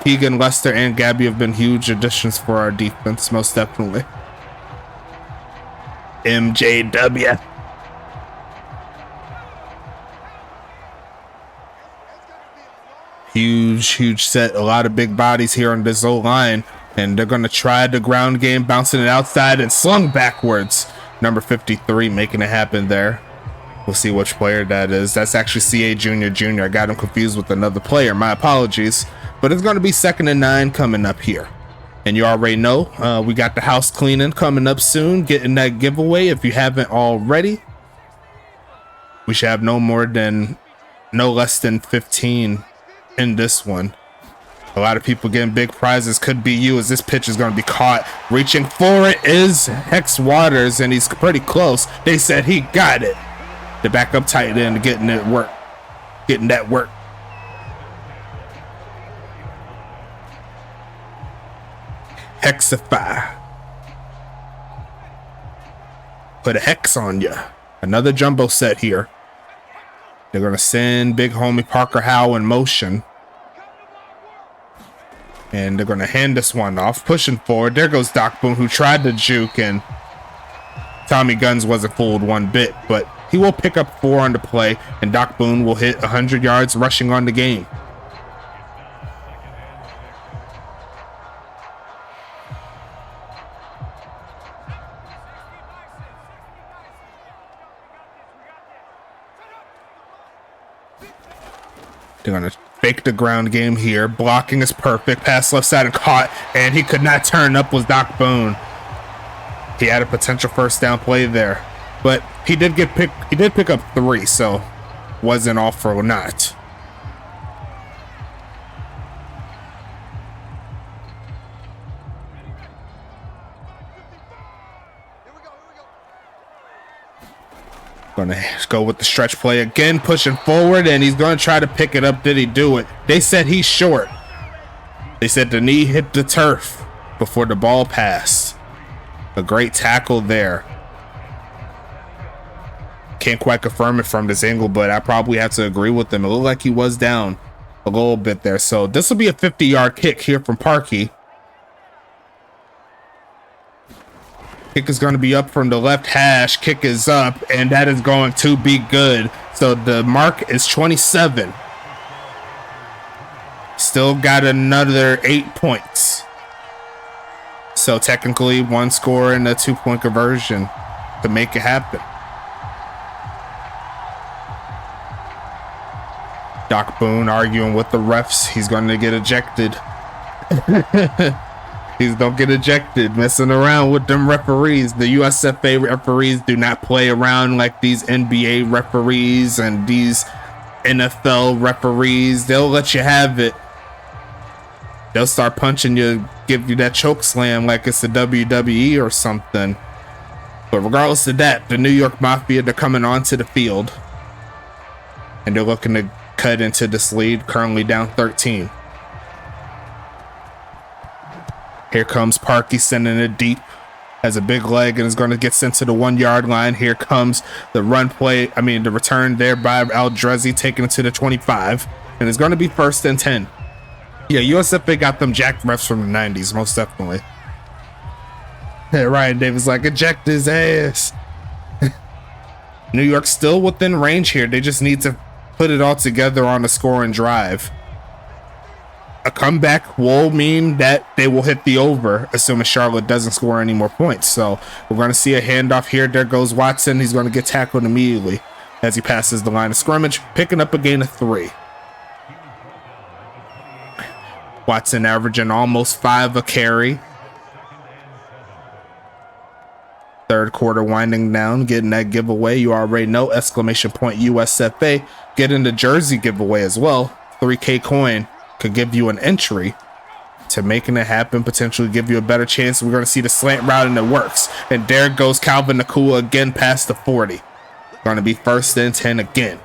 Keegan, Lester, and Gabby have been huge additions for our defense, most definitely. MJW. Huge set. A lot of big bodies here on this O-line. And they're going to try the ground game, bouncing it outside and slung backwards. Number 53 making it happen there. We'll see which player that is. That's actually CA Jr. I got him confused with another player. My apologies. But it's going to be 2nd and 9 coming up here. And you already know we got the house cleaning coming up soon. Getting that giveaway if you haven't already. We should have no less than 15 in this one. A lot of people getting big prizes. Could be you, as this pitch is going to be caught. Reaching for it is Hex Waters, and he's pretty close. They said he got it. The backup tight end getting that work. Hexify. Put a hex on you. Another jumbo set here. They're going to send big homie Parker Howell in motion. And they're going to hand this one off. Pushing forward. There goes Doc Boone, who tried to juke, and Tommy Guns wasn't fooled one bit. But he will pick up 4 on the play, and Doc Boone will hit 100 yards rushing on the game. They're going to fake the ground game here. Blocking is perfect. Pass left side and caught. And he could not turn up was Doc Boone. He had a potential first down play there. But he did pick up 3, so wasn't all for naught. Gonna go with the stretch play again, pushing forward, and he's gonna try to pick it up. Did he do it? They said he's short. They said the knee hit the turf before the ball passed. A great tackle there. Can't quite confirm it from this angle, but I probably have to agree with him. It looked like he was down a little bit there. So this will be a 50-yard kick here from Parkey. Kick is going to be up from the left hash. Kick is up, and that is going to be good. So the mark is 27. Still got another 8 points. So technically 1 score and a 2-point conversion to make it happen. Doc Boone arguing with the refs. He's going to get ejected. Please don't get ejected, messing around with them referees. The USFA referees do not play around like these NBA referees and these NFL referees. They'll let you have it. They'll start punching you, give you that choke slam like it's the WWE or something. But regardless of that, the New York Mafia, they're coming onto the field. And they're looking to cut into this lead, currently down 13. Here comes Parkey sending it deep. Has a big leg and is going to get sent to the 1-yard line. Here comes the the return there by Aldrezi, taking it to the 25. And it's going to be 1st and 10. Yeah, USFA got them jacked refs from the 90s, most definitely. Yeah, Ryan Davis like, eject his ass. New York still within range here. They just need to put it all together on the scoring drive. A comeback will mean that they will hit the over, assuming Charlotte doesn't score any more points. So we're going to see a handoff here. There goes Watson. He's going to get tackled immediately as he passes the line of scrimmage, picking up a gain of 3. Watson averaging almost 5 a carry. Third quarter winding down, getting that giveaway. You already know, ! USFA. Getting the jersey giveaway as well. 3K coin could give you an entry to making it happen, potentially give you a better chance. We're going to see the slant route and it works. And there goes Calvin Nakua again past the 40. Going to be 1st and 10 again.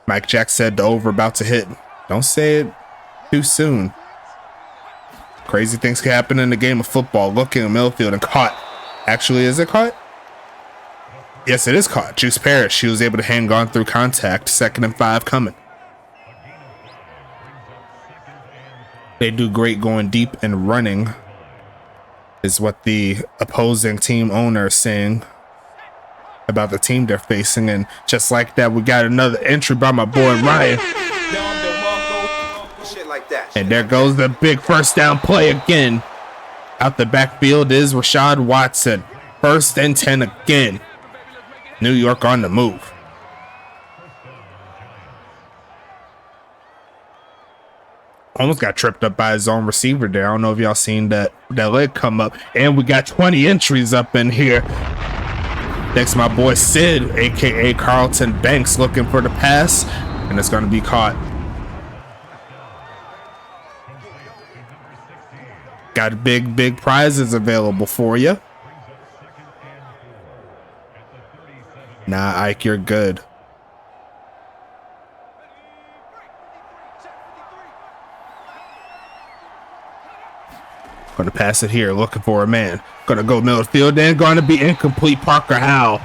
Mike Jack said the over about to hit. Don't say it too soon. Crazy things can happen in the game of football. Looking at Millfield and caught. Actually, is it caught? Yes, it is caught. Juice Parrish. She was able to hang on through contact. 2nd and 5 coming. They do great going deep and running, is what the opposing team owner is saying about the team they're facing. And just like that, we got another entry by my boy Ryan. like that. And there goes the big first down play again. Out the backfield is Rashad Watson. 1st and 10 again. New York on the move. Almost got tripped up by his own receiver there. I don't know if y'all seen that leg come up. And we got 20 entries up in here. Next, my boy Sid, aka Carlton Banks, looking for the pass. And it's going to be caught. Got big prizes available for you. Nah, Ike, you're good. Gonna pass it here, looking for a man. Gonna go middle of the field, and gonna be incomplete. Parker Howell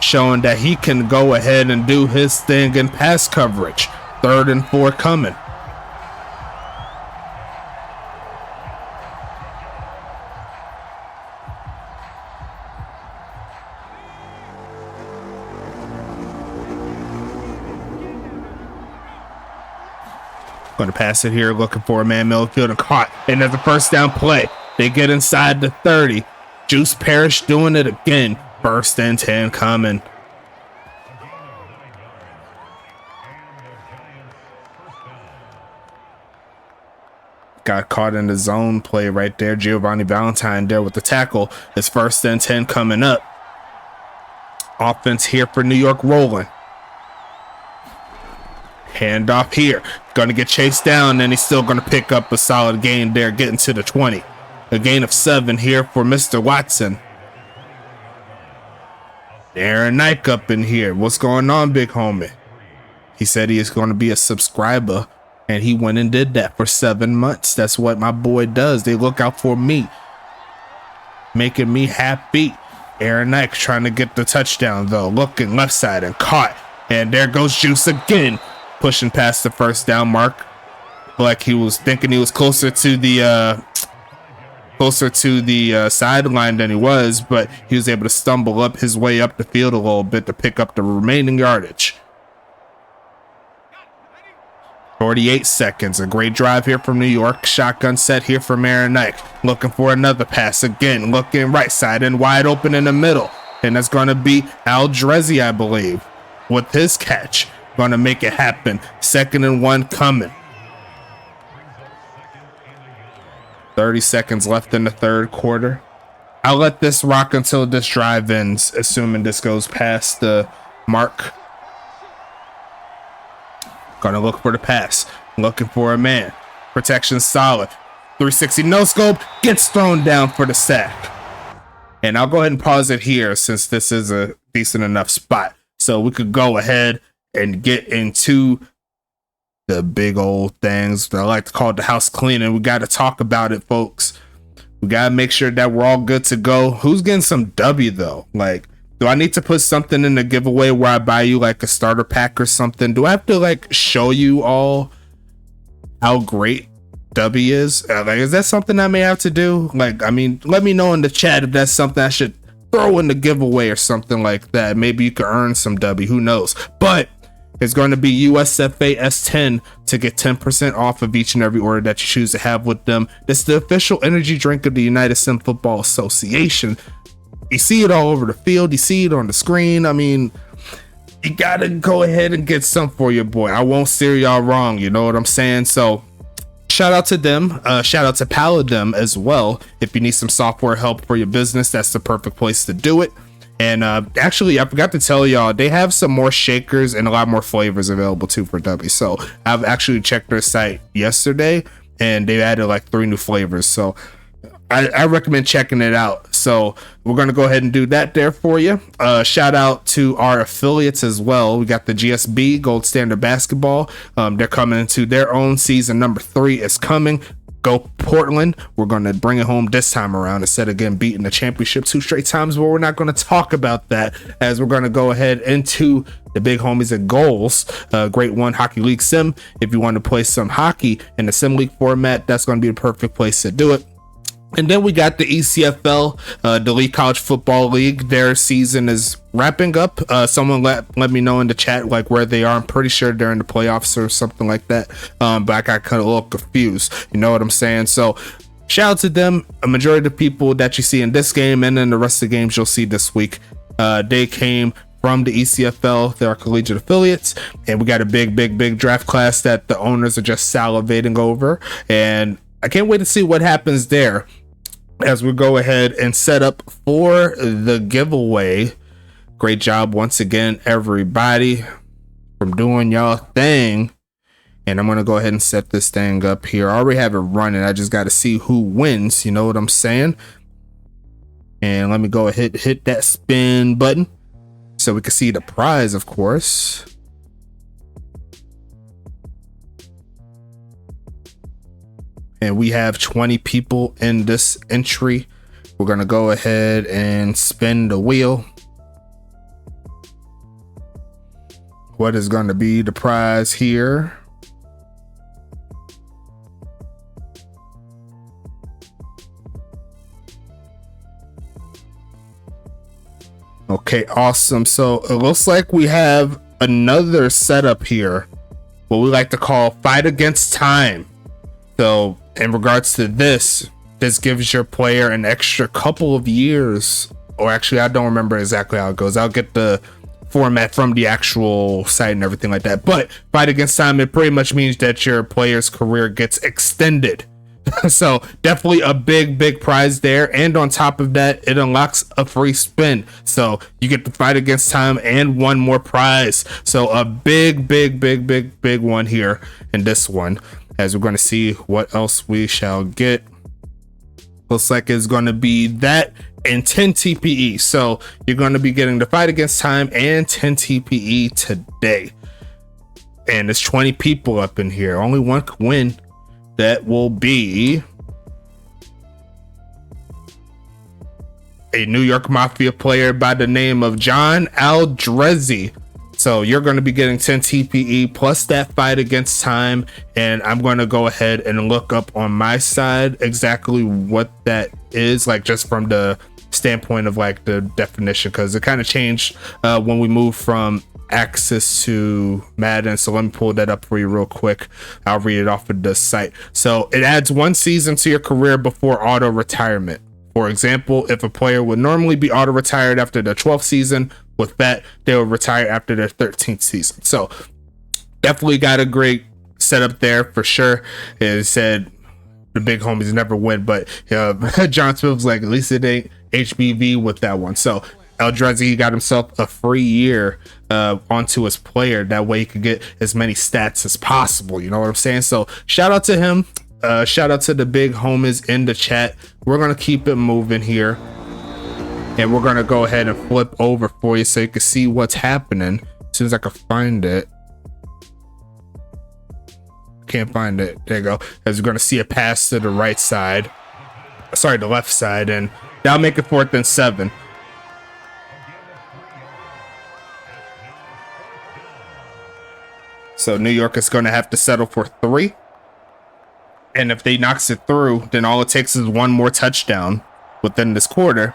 showing that he can go ahead and do his thing in pass coverage. 3rd and 4 coming. Going to pass it here, looking for a man, middle field, and caught. And there's a 1st down play. They get inside the 30. Juice Parrish doing it again. 1st and 10 coming. Got caught in the zone play right there. Giovanni Valentine there with the tackle. It's 1st and 10 coming up. Offense here for New York rolling. Handoff here. Going to get chased down, and he's still going to pick up a solid gain there, getting to the 20. A gain of 7 here for Mr. Watson. Aaron Nike up in here. What's going on, big homie? He said he is going to be a subscriber, and he went and did that for 7 months. That's what my boy does. They look out for me, making me happy. Aaron Nike trying to get the touchdown, though. Looking left side and caught. And there goes Juice again. Pushing past the 1st down mark, like he was thinking he was closer to the sideline than he was, but he was able to stumble up his way up the field a little bit to pick up the remaining yardage. 48 seconds. A great drive here from New York. Shotgun set here from Aaron Nike. Looking for another pass again. Looking right side and wide open in the middle, and that's going to be Al Drezzy, I believe, with his catch. Gonna make it happen. 2nd and 1 coming. 30 seconds left in the 3rd quarter. I'll let this rock until this drive ends, assuming this goes past the mark. Gonna look for the pass. Looking for a man. Protection solid. 360 no scope. Gets thrown down for the sack. And I'll go ahead and pause it here since this is a decent enough spot. So we could go ahead and get into the big old things that I like to call the house cleaning. We got to talk about it, folks. We got to make sure that we're all good to go. Who's getting some W, though? Like, do I need to put something in the giveaway where I buy you, like, a starter pack or something? Do I have to, like, show you all how great W is? Like, is that something I may have to do? Like, I mean, let me know in the chat if that's something I should throw in the giveaway or something like that. Maybe you could earn some W. Who knows? But it's going to be USFA S10 to get 10% off of each and every order that you choose to have with them. It's the official energy drink of the United Sim Football Association. You see it all over the field. You see it on the screen. I mean, you got to go ahead and get some for your boy. I won't steer y'all wrong. You know what I'm saying? So shout out to them. Shout out to Paladin as well. If you need some software help for your business, that's the perfect place to do it. And actually, I forgot to tell y'all, they have some more shakers and a lot more flavors available too for W. So I've actually checked their site yesterday, and they've added like 3 new flavors. So I recommend checking it out. So we're going to go ahead and do that there for you. Shout out to our affiliates as well. We got the GSB, Gold Standard Basketball. They're coming into their own season. Number 3 is coming. Go Portland. We're going to bring it home this time around instead of getting beaten the championship 2 straight times, but we're not going to talk about that, as we're going to go ahead into the big homies at Goals. Great One Hockey League Sim. If you want to play some hockey in the Sim League format, that's going to be the perfect place to do it. And then we got the ECFL, the League College Football League. Their season is wrapping up. Someone let me know in the chat like where they are. I'm pretty sure they're in the playoffs or something like that. But I got kind of a little confused. You know what I'm saying? So shout out to them. A majority of the people that you see in this game and then the rest of the games you'll see this week, they came from the ECFL. They're our collegiate affiliates, and we got a big draft class that the owners are just salivating over. And I can't wait to see what happens there as we go ahead and set up for the giveaway. Great job once again, everybody, from doing y'all thing. And I'm gonna go ahead and set this thing up here. I already have it running. I just got to see who wins. You know what I'm saying? And let me go ahead and hit that spin button so we can see the prize, of course. And we have 20 people in this entry. We're gonna go ahead and spin the wheel. What is going to be the prize here? Okay, awesome. So it looks like we have another setup here, what we like to call fight against time. So in regards to this gives your player an extra couple of years, or actually I don't remember exactly how it goes. I'll get the format from the actual site and everything like that. But fight against time, it pretty much means that your player's career gets extended. So definitely a big prize there. And on top of that, it unlocks a free spin. So you get to fight against time and one more prize. So a big one here in this one, as we're going to see what else we shall get. Looks like it's going to be that and 10 TPE. So you're going to be getting the fight against time and 10 TPE today. And there's 20 people up in here. Only one can win. That will be a New York Mafia player by the name of John Aldrezzi. So you're going to be getting 10 TPE plus that fight against time. And I'm going to go ahead and look up on my side exactly what that is, like just from the standpoint of like the definition, because it kind of changed when we moved from access to Madden. So let me pull that up for you real quick. I'll read it off of the site. So it adds 1 season to your career before auto retirement. For example, if a player would normally be auto retired after the 12th season, with that they will retire after their 13th season. So definitely got a great setup there for sure. It said the big homies never win, but John Smith was like, at least it ain't HBV with that one. So Aldrezzi got himself a free year onto his player. That way he could get as many stats as possible. You know what I'm saying? So shout out to him. Shout out to the big homies in the chat. We're going to keep it moving here. And we're going to go ahead and flip over for you so you can see what's happening. As soon as I can find it. Can't find it. There you go. As we're going to see a pass to the right side. Sorry, the left side. And that'll make it 4th and 7. So New York is going to have to settle for 3. And if they knocks it through, then all it takes is 1 more touchdown within this quarter.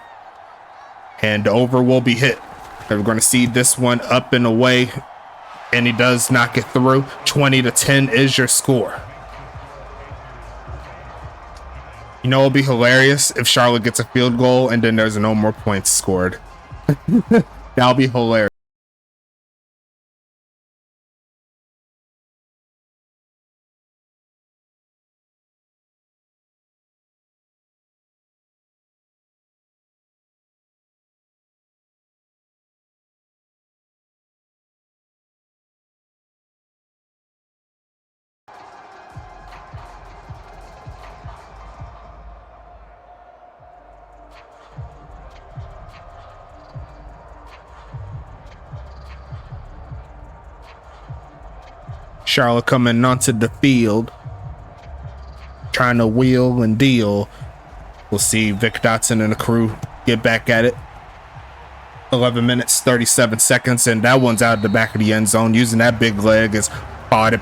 And the over will be hit. And we're going to see this one up and away. And he does knock it through. 20-10 is your score. You know, it'll be hilarious if Charlotte gets a field goal and then there's no more points scored. That'll be hilarious. Charlotte coming onto the field, trying to wheel and deal. We'll see Vic Dotson and the crew get back at it. 11 minutes, 37 seconds, and that one's out of the back of the end zone. Using that big leg is party.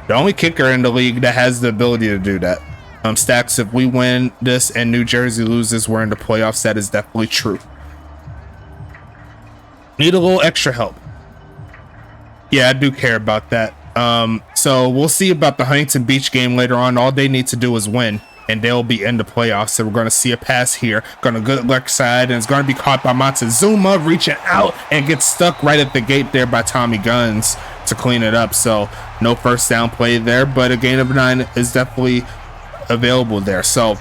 The only kicker in the league that has the ability to do that. Stacks, if we win this and New Jersey loses, we're in the playoffs. That is definitely true. Need a little extra help. Yeah, I do care about that. So we'll see about the Huntington Beach game later on. All they need to do is win, and they'll be in the playoffs. So we're going to see a pass here. Going to good left side, and it's going to be caught by Montezuma, reaching out and gets stuck right at the gate there by Tommy Guns to clean it up. So no first down play there, but a gain of 9 is definitely available there. So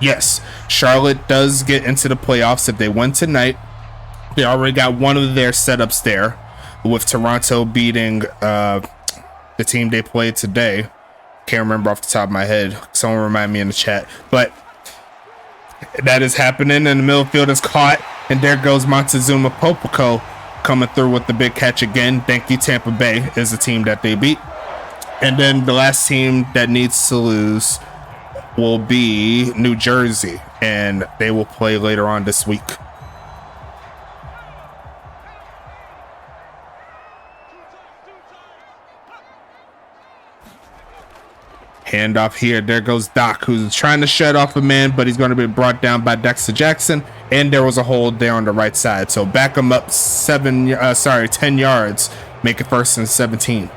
yes, Charlotte does get into the playoffs if they win tonight. They already got one of their setups there, with Toronto beating the team they played today. Can't remember off the top of my head. Someone remind me in the chat. But that is happening, and the middle field is caught, and there goes Montezuma Popico coming through with the big catch again. Thank you, Tampa Bay is the team that they beat. And then the last team that needs to lose will be New Jersey, and they will play later on this week. Handoff here. There goes Doc, who's trying to shut off a man, but he's going to be brought down by Dexter Jackson, and there was a hold there on the right side. So back him up 10 yards, make it 1st and 17.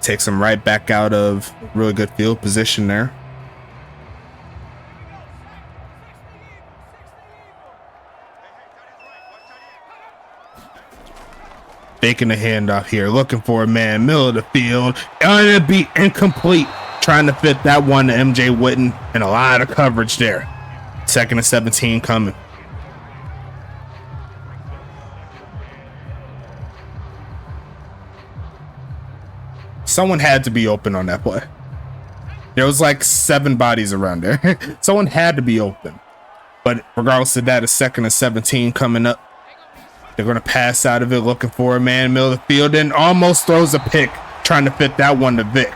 Takes him right back out of really good field position there. Faking the handoff here, looking for a man, middle of the field. Gonna be incomplete. Trying to fit that one to MJ Witten, and a lot of coverage there. 2nd and 17 coming. Someone had to be open on that play. There was like 7 bodies around there. Someone had to be open. But regardless of that, a 2nd and 17 coming up. They're going to pass out of it, looking for a man, middle of the field, and almost throws a pick, trying to fit that one to Vic.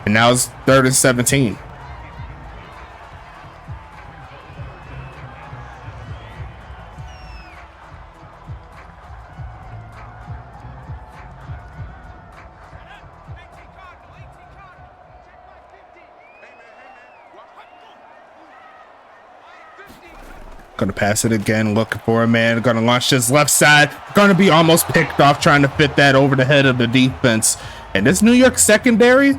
And now it's 3rd and 17. Gonna pass it again, looking for a man, gonna launch this left side, gonna be almost picked off, trying to fit that over the head of the defense. And this New York secondary,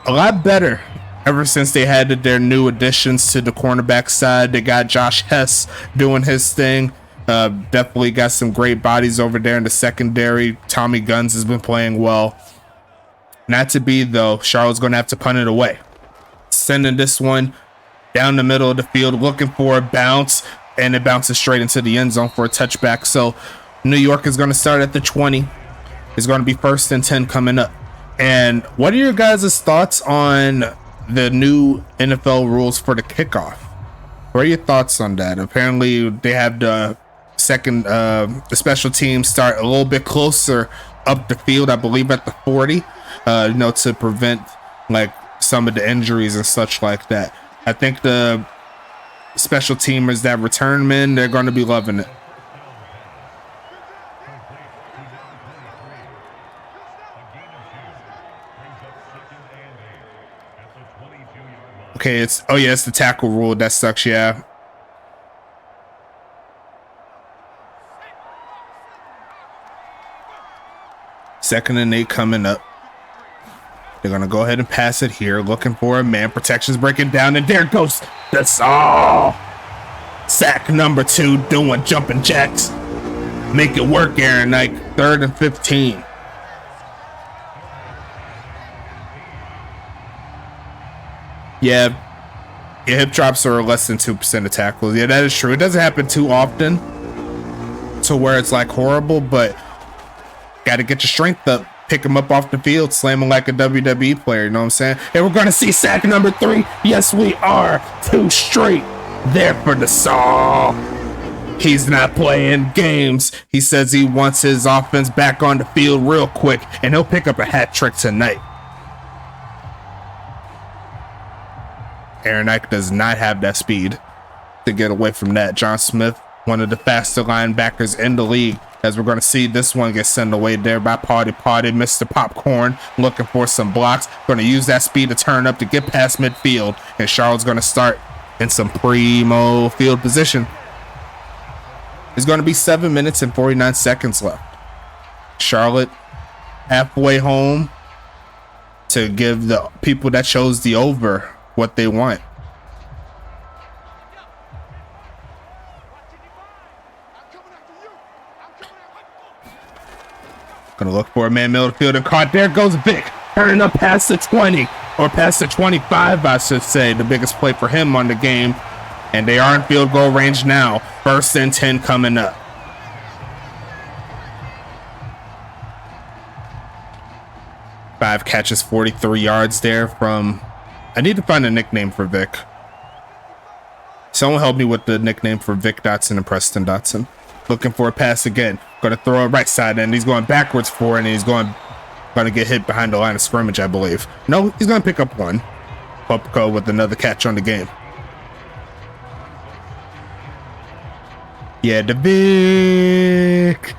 a lot better ever since they had their new additions to the cornerback side. They got Josh Hess doing his thing. Definitely got some great bodies over there in the secondary. Tommy Guns has been playing well. Not to be though, Charlotte's gonna have to punt it away. Sending this one down the middle of the field, looking for a bounce, and it bounces straight into the end zone for a touchback. So New York is going to start at the 20. It's going to be 1st and 10 coming up. And what are your guys' thoughts on the new NFL rules for the kickoff? What are your thoughts on that? Apparently they have the special teams start a little bit closer up the field, I believe at the 40, to prevent like some of the injuries and such like that. I think the special teamers that return men, they're going to be loving it. Okay, it's the tackle rule. That sucks, yeah. Second and 8 coming up. They're going to go ahead and pass it here, looking for a man. Protection's breaking down, and there goes the sack number 2, doing jumping jacks. Make it work, Aaron Knight. 3rd and 15. Yeah, hip drops are less than 2% of tackles. Yeah, that is true. It doesn't happen too often to where it's like horrible, but got to get your strength up. Pick him up off the field, slam him like a WWE player, you know what I'm saying? And we're going to see sack number 3. Yes, we are. 2 straight there for the Saw. He's not playing games. He says he wants his offense back on the field real quick, and he'll pick up a hat trick tonight. Aaron Ike does not have that speed to get away from that. John Smith, one of the faster linebackers in the league, As we're going to see this one get sent away there by Party. Mr. Popcorn looking for some blocks. Going to use that speed to turn up to get past midfield. And Charlotte's going to start in some primo field position. It's going to be 7 minutes and 49 seconds left. Charlotte halfway home to give the people that chose the over what they want. Gonna look for a man middle field and caught. There goes Vic, turning up past the 20 or past the 25, I should say. The biggest play for him on the game, and they are in field goal range now. 1st and 10 coming up. Five catches, 43 yards there from. I need to find a nickname for Vic. Someone help me with the nickname for Vic Dotson and Preston Dotson. Looking for a pass again. Going to throw it right side, and he's going backwards for it, and he's going to get hit behind the line of scrimmage, I believe. No, he's going to pick up one. Popco with another catch on the game. Yeah, the Vic.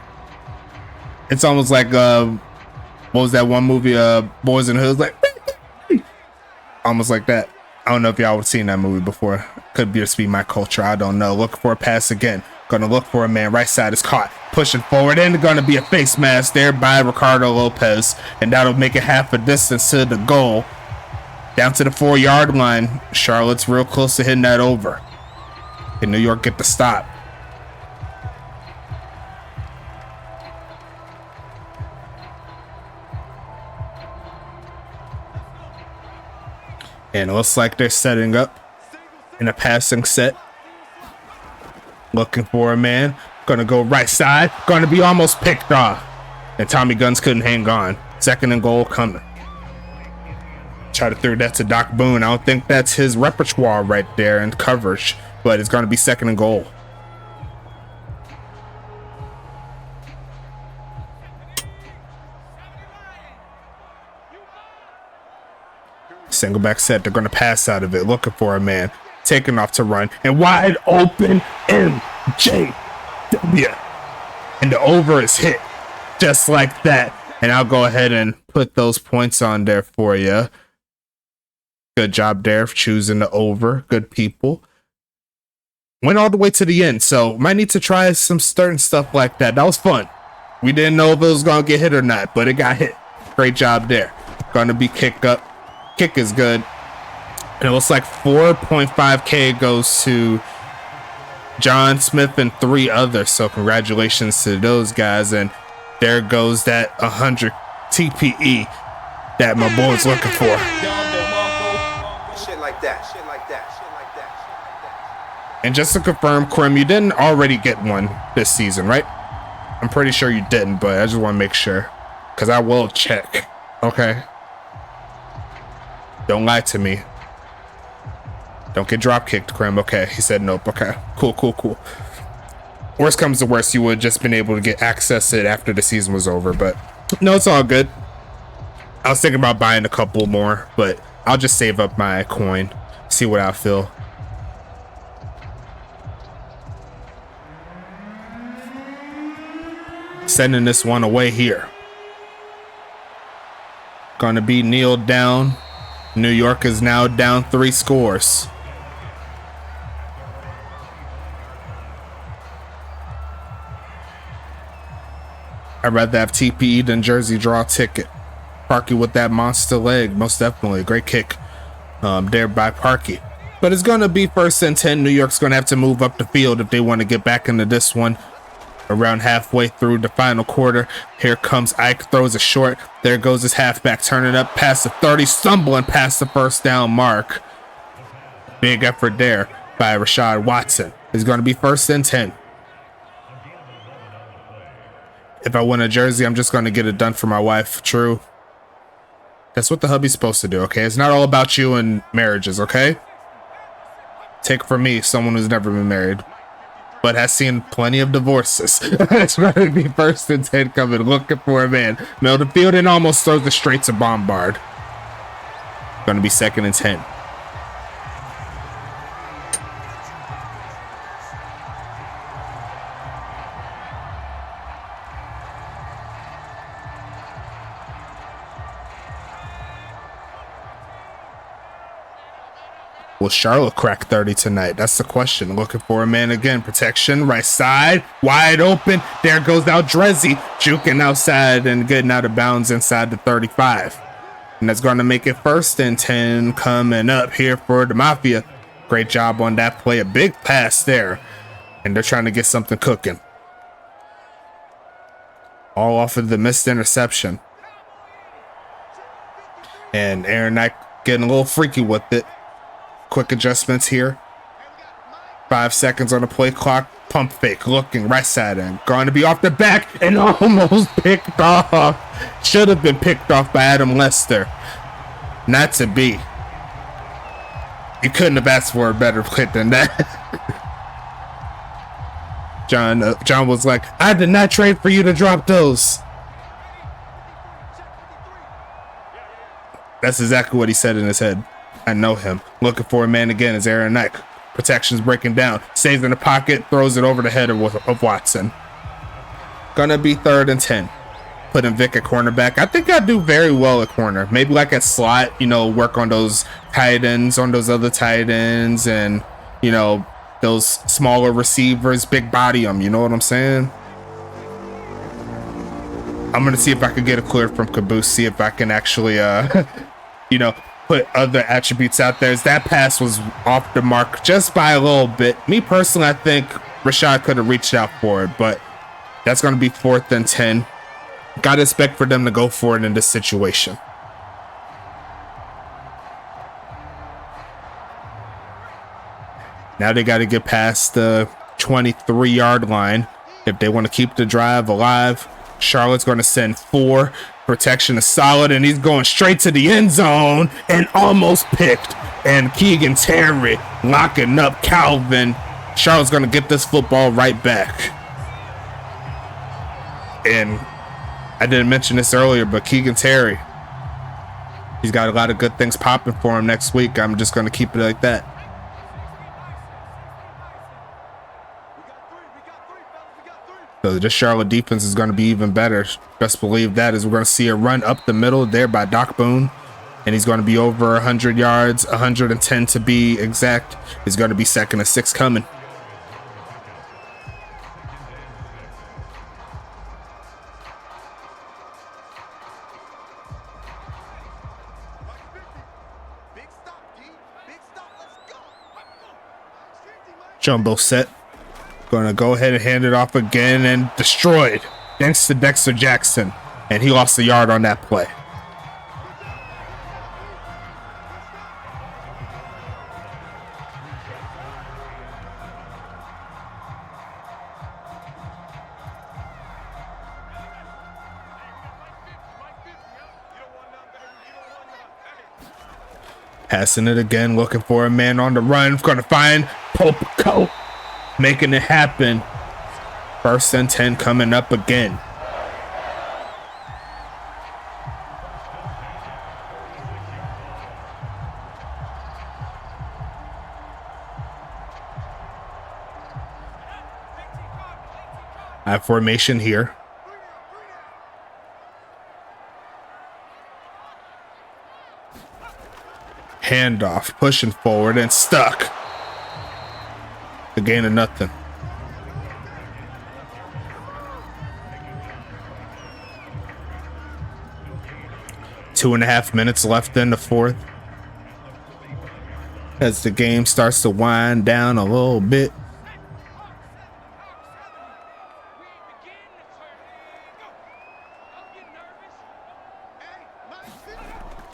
It's almost like what was that one movie, Boys in the Hood? Like almost like that. I don't know if y'all have seen that movie before. Could just be my culture. I don't know. Looking for a pass again. Going to look for a man. Right side is caught. Pushing forward. And going to be a face mask there by Ricardo Lopez. And that'll make it half a distance to the goal. Down to the 4-yard line. Charlotte's real close to hitting that over. Can New York get the stop? And it looks like they're setting up in a passing set. Looking for a man. Gonna go right side. Gonna be almost picked off. And Tommy Guns couldn't hang on. 2nd and goal coming. Try to throw that to Doc Boone. I don't think that's his repertoire right there in coverage. But it's gonna be 2nd and goal. Single back set. They're going to pass out of it. Looking for a man. Taking off to run. And wide open MJW. And the over is hit. Just like that. And I'll go ahead and put those points on there for you. Good job there for choosing the over. Good people. Went all the way to the end. So might need to try some certain stuff like that. That was fun. We didn't know if it was going to get hit or not. But it got hit. Great job there. Going to be kicked up. Kick is good. And it looks like 4.5K goes to John Smith and 3 others. So congratulations to those guys. And there goes that 100 TPE that my boy's looking for. Shit like that. Shit like that. Shit like that. Shit like that. And just to confirm, Krim, you didn't already get one this season, right? I'm pretty sure you didn't, but I just want to make sure. Because I will check. Okay? Don't lie to me. Don't get drop kicked, Krim. Okay, he said nope. Okay, cool. Worst comes to worst, you would have just been able to get access to it after the season was over, but no, it's all good. I was thinking about buying a couple more, but I'll just save up my coin, see what I feel. Sending this one away here. Gonna be kneeled down. New York is now down 3 scores. I'd rather have TPE than Jersey draw ticket. Parkey with that monster leg, most definitely. Great kick there by Parkey. But it's going to be 1st and 10. New York's going to have to move up the field if they want to get back into this one. Around halfway through the final quarter, here comes Ike, throws it short. There goes his halfback, turning up past the 30, stumbling past the 1st down mark. Big effort there by Rashad Watson. It's going to be 1st and 10. If I win a jersey, I'm just going to get it done for my wife. True. That's what the hubby's supposed to do, okay? It's not all about you and marriages, okay? Take from me, someone who's never been married, but has seen plenty of divorces. It's going to be 1st and 10 coming, looking for a man. Middle of the field and almost throws it straight to Bombard. Going to be 2nd and 10. Will Charlotte crack 30 tonight? That's the question. Looking for a man again. Protection, right side, wide open. There goes Aldrezi, juking outside and getting out of bounds inside the 35. And that's going to make it 1st and 10 coming up here for the Mafia. Great job on that play. A big pass there. And they're trying to get something cooking. All off of the missed interception. And Aaron Knight getting a little freaky with it. Quick adjustments here. 5 seconds on the play clock. Pump fake. Looking right side and going to be off the back and almost picked off. Should have been picked off by Adam Lester. Not to be. You couldn't have asked for a better play than that. John was like, I did not trade for you to drop those. That's exactly what he said in his head. I know him. Looking for a man again is Aaron Knight. Protection's breaking down. Stays in the pocket. Throws it over the head of Watson. Gonna be 3rd and 10. Putting Vic at cornerback. I think I do very well at corner. Maybe like at slot, you know, work on those tight ends, on those other tight ends, and, you know, those smaller receivers, big body them. You know what I'm saying? I'm gonna see if I can get a clear from Caboose. See if I can actually, you know, put other attributes out there. As that pass was off the mark just by a little bit. Me personally, I think Rashad could have reached out for it, but that's going to be 4th and 10. Got to expect for them to go for it in this situation. Now they got to get past the 23-yard line if they want to keep the drive alive. Charlotte's going to send 4. Protection is solid, and he's going straight to the end zone and almost picked. And Keegan Terry locking up Calvin. Charlotte's going to get this football right back. And I didn't mention this earlier, but Keegan Terry, he's got a lot of good things popping for him next week. I'm just going to keep it like that. So this Charlotte defense is going to be even better. Best believe that, as we're going to see a run up the middle there by Doc Boone. And he's going to be over 100 yards, 110 to be exact. He's going to be 2nd and 6 coming. Jumbo set. Gonna go ahead and hand it off again and destroyed. Thanks to Dexter Jackson. And he lost a yard on that play. Passing it again, looking for a man on the run. Gonna find Popico. Making it happen. 1st and 10 coming up again. I have formation here. Handoff, pushing forward and stuck. A gain of nothing. Two and a half minutes left in the 4th. As the game starts to wind down a little bit.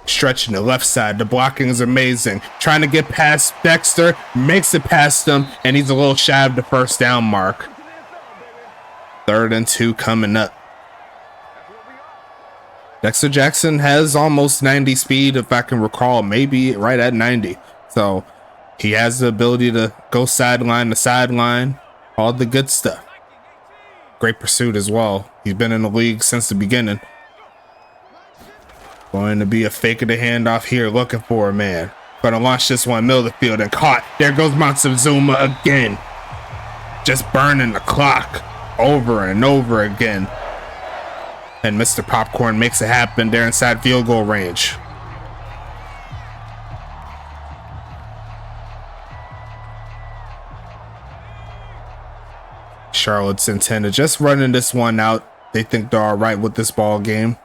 Stretching the left side. The blocking is amazing. Trying to get past Dexter. Makes it past him. And he's a little shy of the 1st down mark. 3rd and 2 coming up. Dexter Jackson has almost 90 speed, if I can recall. Maybe right at 90. So he has the ability to go sideline to sideline. All the good stuff. Great pursuit as well. He's been in the league since the beginning. Going to be a fake of the handoff here, looking for a man. Gonna launch this one middle of the field and caught. There goes Montezuma again. Just burning the clock over and over again. And Mr. Popcorn makes it happen there inside field goal range. Charlotte's intended. Just running this one out. They think they're all right with this ball game.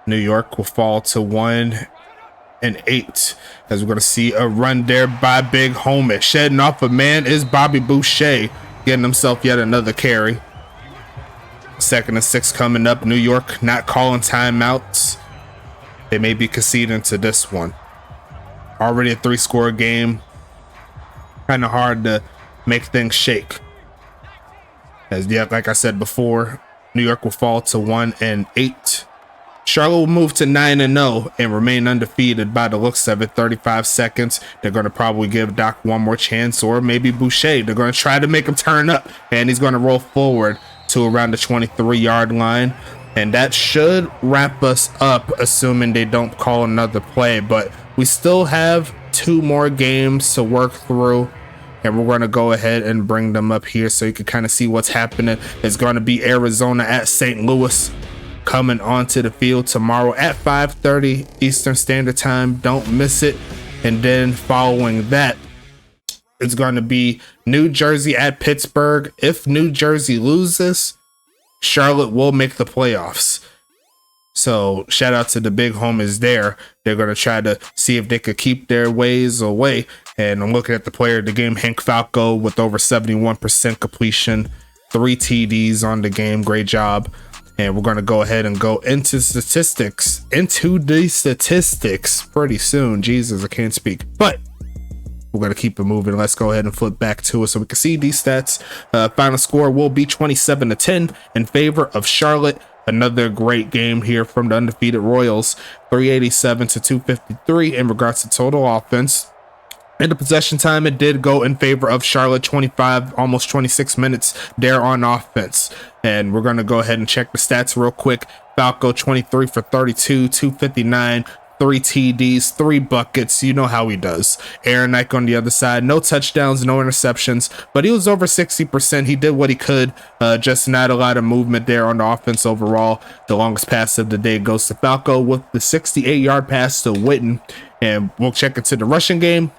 New York will fall to 1-8 as we're going to see a run there by Big Homie. Shedding off a man is Bobby Boucher, getting himself yet another carry. 2nd and 6 coming up. New York not calling timeouts. They may be conceding to this one. Already a 3-score game. Kind of hard to make things shake. As yeah, like I said before, New York will fall to 1-8. Charlotte will move to 9-0 and remain undefeated by the looks of it. 35 seconds. They're going to probably give Doc one more chance, or maybe Boucher. They're going to try to make him turn up, and he's going to roll forward to around the 23-yard line. And that should wrap us up, assuming they don't call another play. But we still have 2 more games to work through, and we're going to go ahead and bring them up here so you can kind of see what's happening. It's going to be Arizona at St. Louis coming onto the field tomorrow at 5:30 Eastern Standard Time. Don't miss it. And then following that, it's going to be New Jersey at Pittsburgh. If New Jersey loses, Charlotte will make the playoffs. So shout out to the big homies there. They're going to try to see if they could keep their ways away. And I'm looking at the player of the game, Hank Falco, with over 71% completion, 3 TDs on the game. Great job. And we're going to go ahead and go into statistics, pretty soon. Jesus, I can't speak. But we're going to keep it moving. Let's go ahead and flip back to it so we can see these stats. Final score will be 27-10 in favor of Charlotte. Another great game here from the undefeated Royals. 387 to 253 in regards to total offense. In the possession time, it did go in favor of Charlotte. 25, almost 26 minutes there on offense. And we're going to go ahead and check the stats real quick. Falco 23 for 32, 259, 3 TDs, 3 buckets. You know how he does. Aaron Nike on the other side, no touchdowns, no interceptions, but he was over 60%. He did what he could, just not a lot of movement there on the offense overall. The longest pass of the day goes to Falco with the 68-yard pass to Witten. And we'll check into the rushing game.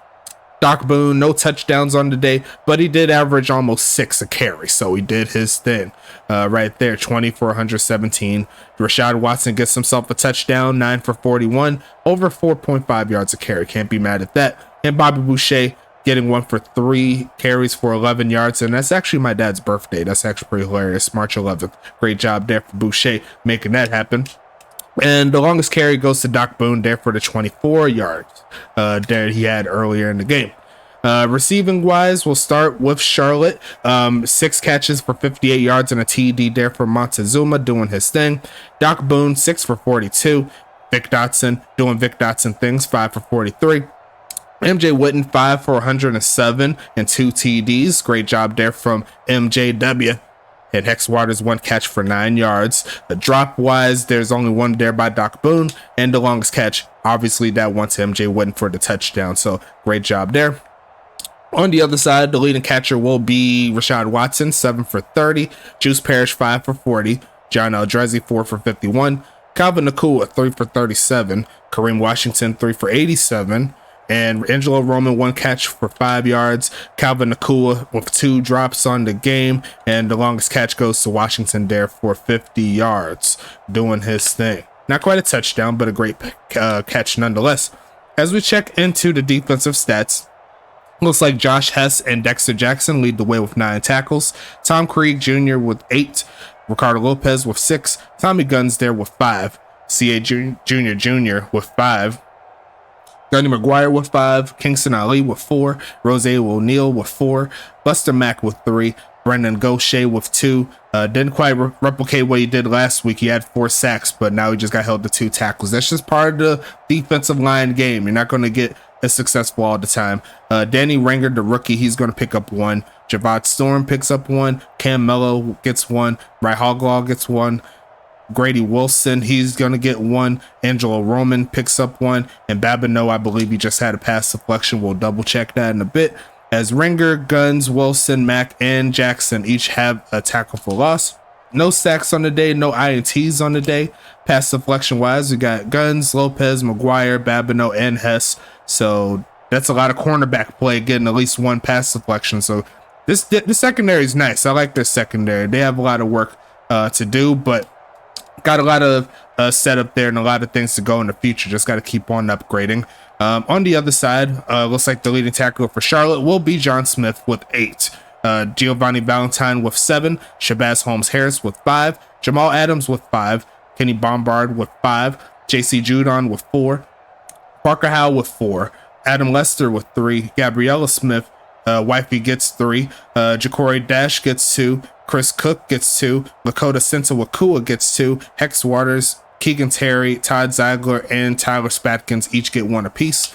Doc Boone, no touchdowns on the day, but he did average almost 6 a carry, so he did his thing right there. 20 for 117. Rashad Watson gets himself a touchdown, 9 for 41, over 4.5 yards a carry. Can't be mad at that. And Bobby Boucher getting 1 for 3 carries for 11 yards, and that's actually my dad's birthday. That's actually pretty hilarious. March 11th. Great job there for Boucher making that happen. And the longest carry goes to Doc Boone there for the 24 yards that he had earlier in the game. Receiving wise, we'll start with Charlotte. 6 catches for 58 yards and a TD there for Montezuma doing his thing. Doc Boone, 6 for 42. Vic Dotson doing Vic Dotson things, 5 for 43. MJ Witten, 5 for 107 and 2 TDs. Great job there from MJW. And Hex Waters, 1 catch for 9 yards. Drop wise, there's only 1 there by Doc Boone. And the longest catch, obviously, that one to MJ Witten for the touchdown. So great job there. On the other side, the leading catcher will be Rashad Watson, 7 for 30. Juice Parrish, 5 for 40. John Eldrezi, 4 for 51. Calvin Nakua, 3 for 37. Kareem Washington, 3 for 87. And Angelo Roman, 1 catch for 5 yards. Calvin Nakua with 2 drops on the game. And the longest catch goes to Washington there for 50 yards, doing his thing. Not quite a touchdown, but a great catch nonetheless. As we check into the defensive stats, looks like Josh Hess and Dexter Jackson lead the way with 9 tackles. Tom Krieg Jr. with 8. Ricardo Lopez with 6. Tommy Guns there with 5. C.A. Jr. with 5. Gunny McGuire with 5, Kingston Ali with 4, Rose O'Neal with 4, Buster Mack with 3, Brendan Gaucher with 2. Didn't quite replicate what he did last week. He had 4 sacks, but now he just got held to 2 tackles. That's just part of the defensive line game. You're not going to get as successful all the time. Danny Ranger, the rookie, he's going to pick up 1. Javad Storm picks up 1. Cam Mello gets 1. Ry Hoglaw gets 1. Grady Wilson, he's going to get 1. Angelo Roman picks up 1. And Babineau, I believe he just had a pass deflection. We'll double check that in a bit. As Ringer, Guns, Wilson, Mack, and Jackson each have a tackle for loss. No sacks on the day, no INTs on the day. Pass deflection wise, we got Guns, Lopez, McGuire, Babineau, and Hess. So That's a lot of cornerback play, getting at least one pass deflection. So the secondary is nice. I like this secondary. They have a lot of work to do, but got a lot of setup there and a lot of things to go in the future. Just got to keep on upgrading. On the other side, looks like the leading tackler for Charlotte will be John Smith with 8. Giovanni Valentine with 7. Shabazz Holmes-Harris with 5. Jamal Adams with 5. Kenny Bombard with 5. JC Judon with 4. Parker Howell with 4. Adam Lester with 3. Gabriella Smith, wifey, gets 3. Ja'Cory Dash gets 2. Chris Cook gets 2. Lakota Sensawakua gets 2. Hex Waters, Keegan Terry, Todd Ziegler, and Tyler Spatkins each get 1 apiece.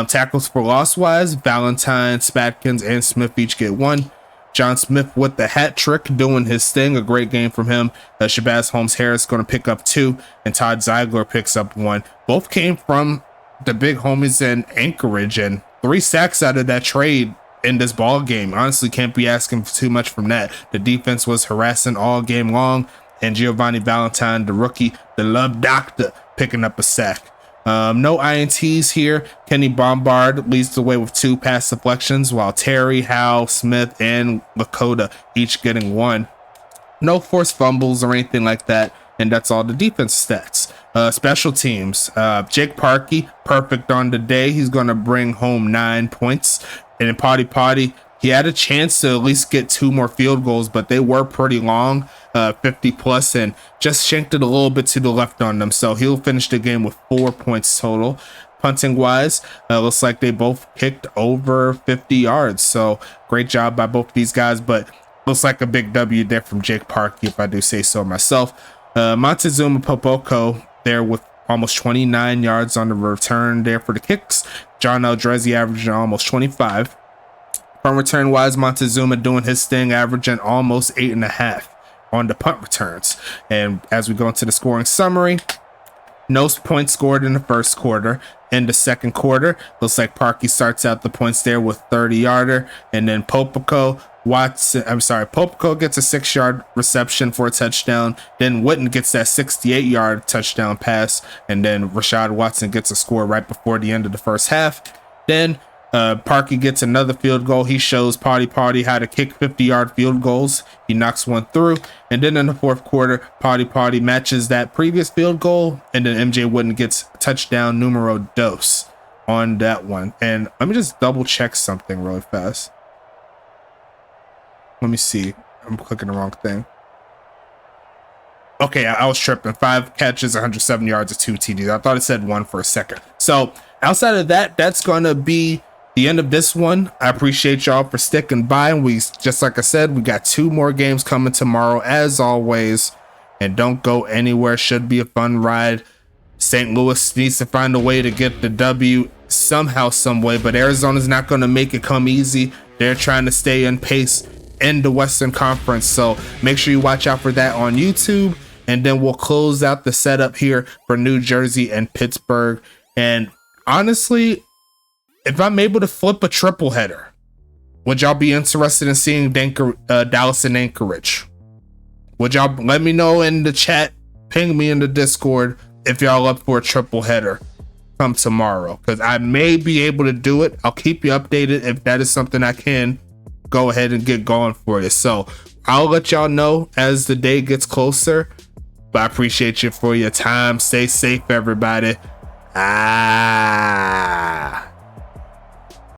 Tackles for loss wise, Valentine, Spatkins, and Smith each get 1. John Smith with the hat trick, doing his thing. A great game from him. Shabazz Holmes-Harris going to pick up 2, and Todd Ziegler picks up 1. Both came from the big homies in Anchorage, and 3 sacks out of that trade in this ball game. Honestly, can't be asking for too much from that. The defense was harassing all game long, and Giovanni Valentine, the rookie, the love doctor, picking up a sack. No INTs here. Kenny Bombard leads the way with 2 pass deflections, while Terry, Howell, Smith, and Lakota each getting 1. No forced fumbles or anything like that, and that's all the defense stats. Special teams, Jake Parkey, perfect on the day. He's going to bring home 9 points. And in Potty, he had a chance to at least get 2 more field goals, but they were pretty long, 50 plus, and just shanked it a little bit to the left on them. So he'll finish the game with 4 points total. Punting wise, looks like they both kicked over 50 yards. So great job by both of these guys, but looks like a big W there from Jake Parkey, if I do say so myself. Montezuma Popoko there with almost 29 yards on the return there for the kicks. John Eldrezi averaging almost 25. Punt return wise, Montezuma doing his thing, averaging almost 8.5 on the punt returns. And as we go into the scoring summary, no points scored in the first quarter. In the second quarter, looks like Parkey starts out the points there with 30-yarder, and then Popoko gets a 6-yard reception for a touchdown. Then Witten gets that 68-yard touchdown pass, and then Rashad Watson gets a score right before the end of the first half. Then Parkey gets another field goal. He shows Potty how to kick 50-yard field goals. He knocks one through, and then in the fourth quarter, Potty matches that previous field goal, and then MJ Wooden gets touchdown numero dos on that one. And let me just double check something really fast. Let me see. I'm clicking the wrong thing. Okay, I was tripping. 5 catches, 107 yards, and 2 TDs. I thought it said 1 for a second. So outside of that, that's going to be the end of this one. I appreciate y'all for sticking by. And we, just like I said, we got 2 more games coming tomorrow, as always. And don't go anywhere. Should be a fun ride. St. Louis needs to find a way to get the W somehow, some way. But Arizona's not going to make it come easy. They're trying to stay in pace in the Western Conference. So make sure you watch out for that on YouTube. And then we'll close out the setup here for New Jersey and Pittsburgh. And honestly, if I'm able to flip a triple header, would y'all be interested in seeing Dallas and Anchorage? Would y'all let me know in the chat, ping me in the Discord if y'all up for a triple header come tomorrow, because I may be able to do it. I'll keep you updated if that is something I can go ahead and get going for you. So I'll let y'all know as the day gets closer, but I appreciate you for your time. Stay safe, everybody.